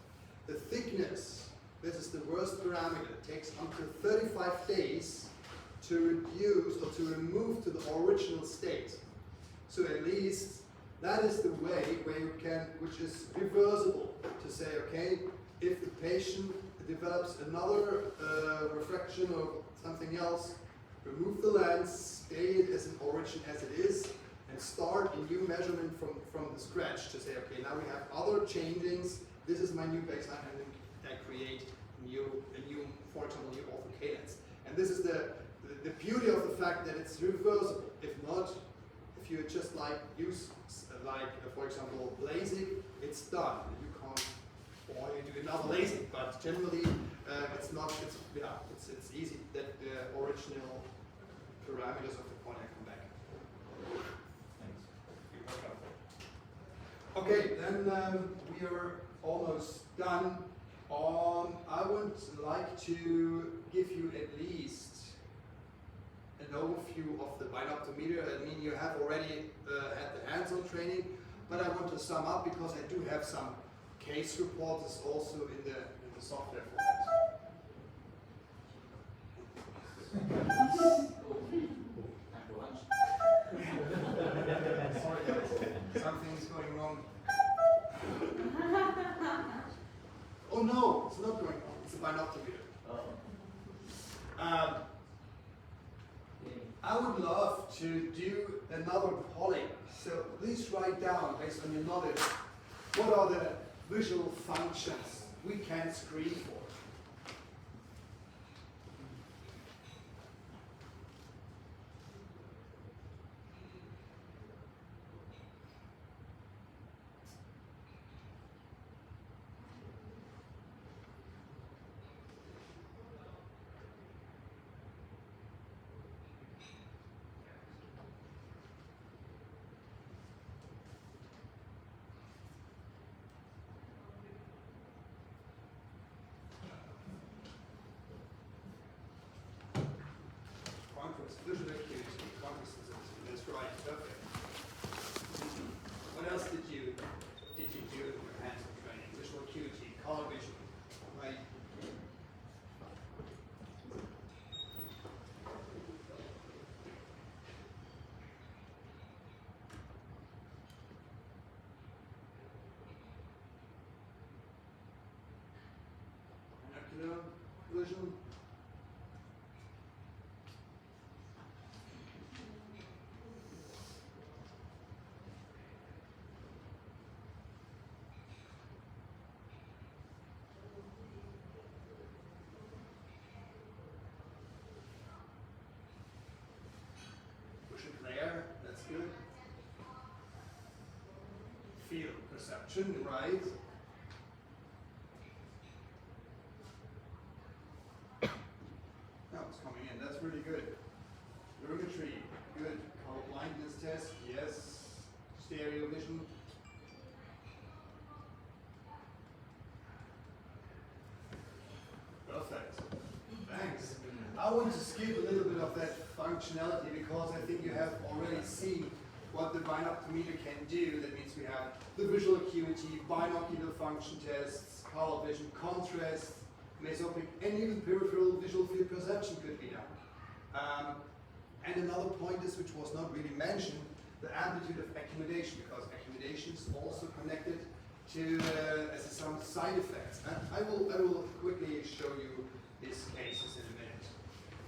The thickness, this is the worst parameter. It takes until 35 days to reduce or to remove to the original state. So at least That is the way where you can, which is reversible, to say, okay, if the patient develops another refraction or something else, remove the lens, stay it as an origin as it is, and start a new measurement from the scratch to say, okay, now we have other changings, this is my new baseline, and then I create a new, for example, new orthocadence. And this is the beauty of the fact that it's reversible. If not, if you just like use, for example, LASIK, it's done. You can't, or you do another LASIK, but generally it's not, it's easy that the original parameters of the cornea come back. Thanks. Okay, then we are almost done. I would like to give you at least an overview of the binoptometer. I mean, you have already had the hands-on training, but I want to sum up because I do have some case reports also in the software format. Sorry guys, something's going wrong. Oh no, it's not going wrong, it's a binoptometer. I would love to do another poly, so please write down, based on your knowledge, what are the visual functions we can screen for. Visual acuity, contrast sensitivity. That's right, perfect. What else did you do in your hands-on training? Visual acuity, color vision, right? Binocular vision. There, that's good. Field perception, right? Now it's coming in, that's really good. Ergometry, good. Color blindness test, yes. Stereo vision. Perfect. Thanks. I want to skip a little bit of that functionality because I think you have already seen what the binoptometer can do. That means we have the visual acuity, binocular function tests, color vision, contrast, mesopic, and even peripheral visual field perception could be done. And another point is, which was not really mentioned, the amplitude of accommodation, because accommodation is also connected to some side effects. And I will quickly show you these cases in a minute.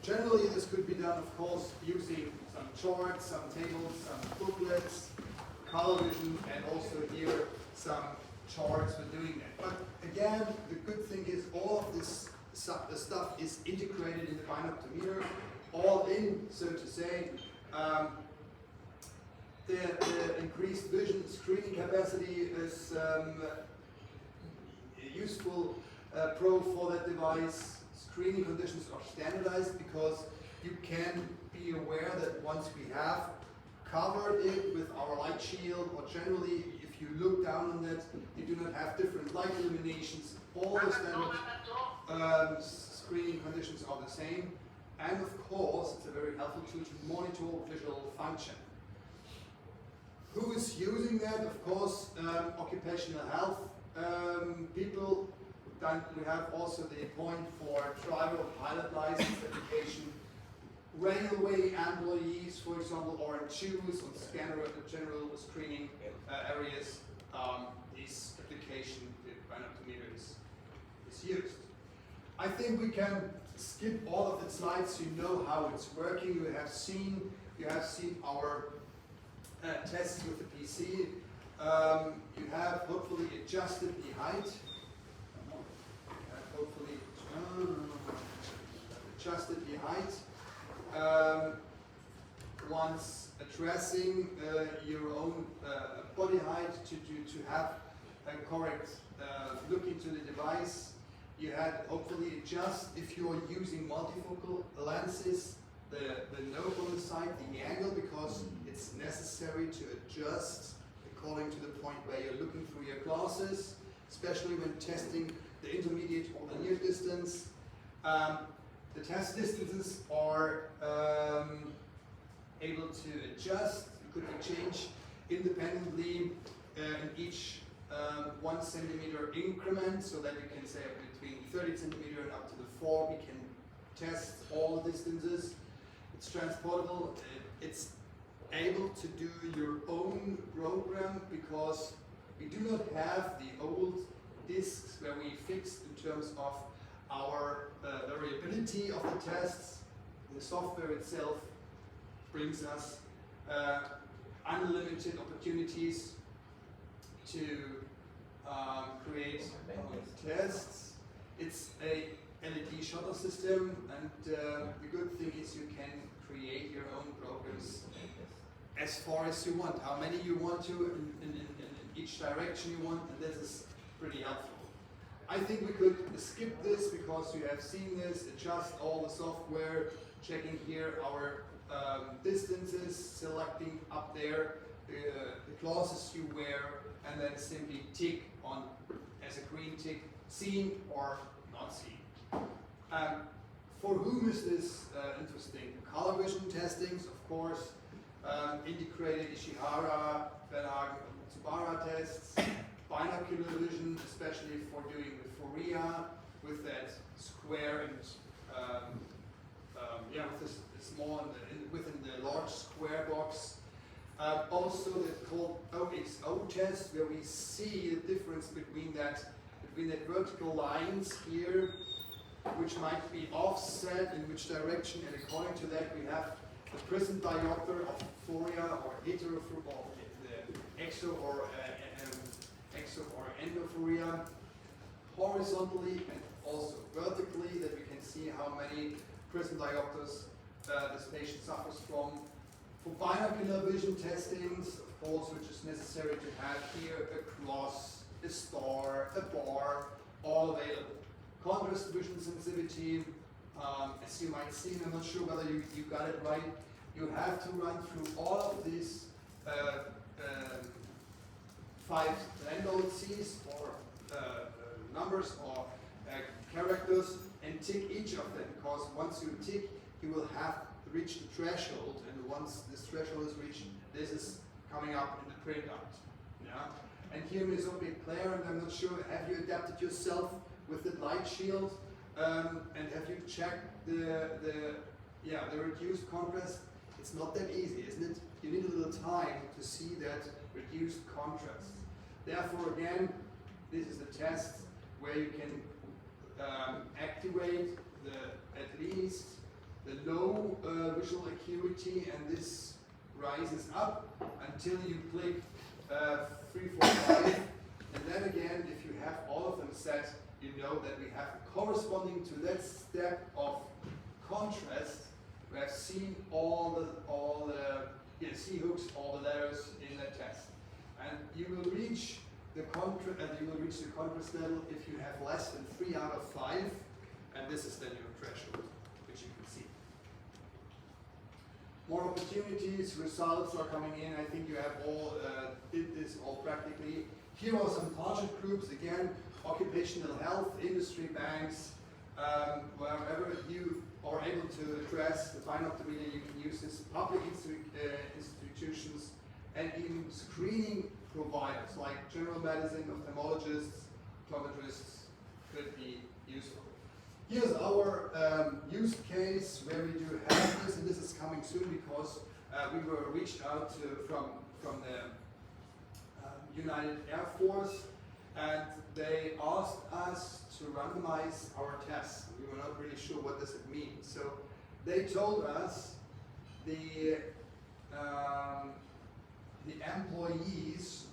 Generally, this could be done, of course, using some charts, some tables, some booklets, color vision, and also here some charts for doing that. But again, the good thing is all of this stuff is integrated in the binoptometer, all in, so to say. The increased vision screening capacity is useful pro for that device. Screening conditions are standardized because you can be aware that once we have covered it with our light shield, or generally if you look down on that, you do not have different light illuminations. All the standard screening conditions are the same. And of course, it's a very helpful tool to monitor visual function. Who is using that? Of course, occupational health people. Then we have also the point for driver pilot license application, railway employees, for example, or choose on general screening areas, this application, the binocular is used. I think we can skip all of the slides. You know how it's working. You have seen our tests with the PC. You have hopefully adjusted the height. Adjusted the height. Once addressing your own body height to have a correct look into the device. You had hopefully adjust, if you are using multifocal lenses, the node on the side, the angle, because it's necessary to adjust according to the point where you're looking through your glasses, especially when testing the intermediate or the near distance. The test distances are able to adjust, could be changed independently in each 1 centimeter increment, so that you can say between 30 centimeter and up to the 4, we can test all distances. It's transportable, it's able to do your own program, because we do not have the old discs where we fixed in terms of our variability of the tests. The software itself brings us unlimited opportunities to create tests. It's a LED shutter system, and the good thing is you can create your own programs as far as you want, how many you want to, in each direction you want, and this is pretty helpful. I think we could skip this because you have seen this, adjust all the software, checking here our distances, selecting up there the glasses you wear, and then simply tick on as a green tick, seen or not seen. For whom is this interesting? Color vision testings, of course, integrated Ishihara, Verhagen, Tsubara tests, binocular vision, especially for doing the Fourier with that square and with this small within the large square box. Also, the called OXO test, where we see the difference between that vertical lines here, which might be offset in which direction, and according to that we have the prism diopter of Fourier or heterofourier, or the exo or endo-Fourier, horizontally and also vertically, that we can see how many prism diopters this patient suffers from. For binocular vision testings, of course, which is necessary to have here a cross, a star, a bar, all available. Contrast vision sensitivity, as you might see, I'm not sure whether you got it right, you have to run through all of these 5 indices or numbers or characters, and tick each of them, because once you tick, you will have reached the threshold, and once this threshold is reached, this is coming up in the printout. Yeah? And here myopic glare, and I'm not sure, have you adapted yourself with the light shield, and have you checked the reduced contrast? It's not that easy, isn't it? You need a little time to see that reduced contrast. Therefore, again, this is the test where you can activate at least the low visual acuity, and this rises up until you click 3, 4, 5, and then again, if you have all of them set, you know that we have corresponding to that step of contrast. We have seen all the C hooks, all the letters in the test, and you will reach the contrast level if you have less than 3 out of 5, and this is then your threshold, which you can see. More opportunities, results are coming in. I think you have all did this all practically. Here are some target groups, again, occupational health, industry, banks, wherever you are able to address the binocular, you can use this, public institutions, and even screening providers like general medicine, ophthalmologists, optometrists could be useful. Here's our use case where we do have this, and this is coming soon because we were reached out from the United Air Force, and they asked us to randomize our tests. We were not really sure what does it mean. So they told us the employees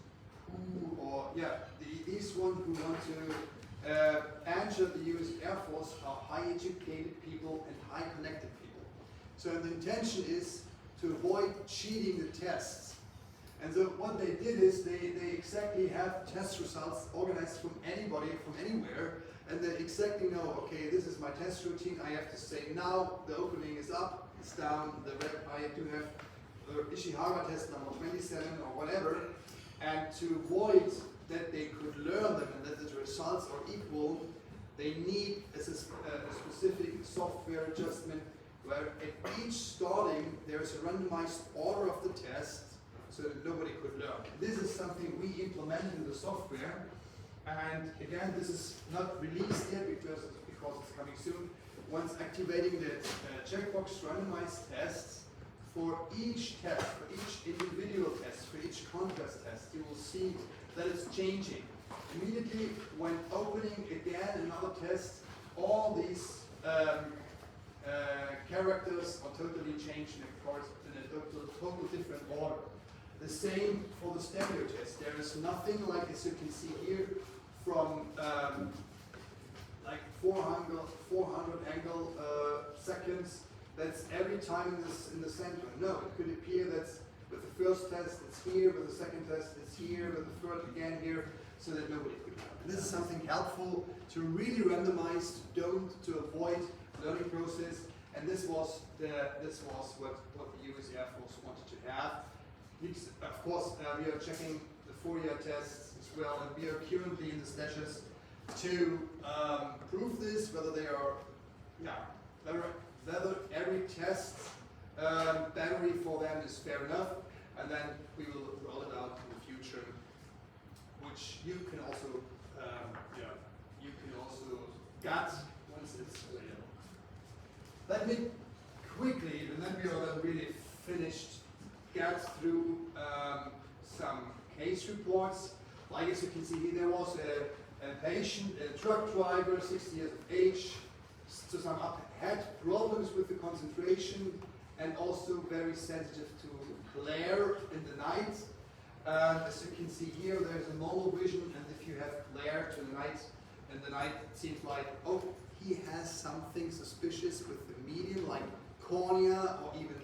these ones who want to enter the US Air Force are high educated people and high connected people. So the intention is to avoid cheating the tests. And so what they did is they exactly have test results organized from anybody, from anywhere, and they exactly know, okay, this is my test routine, I have to say now, the opening is up, it's down, I do have Ishihara test number 27 or whatever, and to avoid that they could learn them and that the results are equal, they need a specific software adjustment where at each starting there is a randomized order of the test so that nobody could learn. This is something we implemented in the software, and again, this is not released yet because it's coming soon. Once activating the checkbox randomized tests, for each test, for each individual test, for each contrast test, you will see that it's changing. Immediately when opening again another test, all these characters are totally changed in a total different order. The same for the stereo test. There is nothing like, as you can see here, from like 400 angle seconds. That's every time in the center. No, it could appear that's with the first test it's here, with the second test it's here, with the third again here, so that nobody could learn. And this is something helpful to really randomize, to avoid learning process. And this was what the US Air Force wanted to have. Of course, we are checking the 4-year tests as well, and we are currently in the stashes to prove this, whether they are, whether every test battery for them is fair enough, and then we will roll it out in the future, which you can also, get once it's available. Let me quickly, and then we are then really finished, get through some case reports. Like as you can see here, there was a patient, a truck driver, 60 years of age, to sum up, had problems with the concentration and also very sensitive to glare in the night. As you can see here, there's a monovision, and if you have glare in the night, it seems like, oh, he has something suspicious with the median, like cornea or even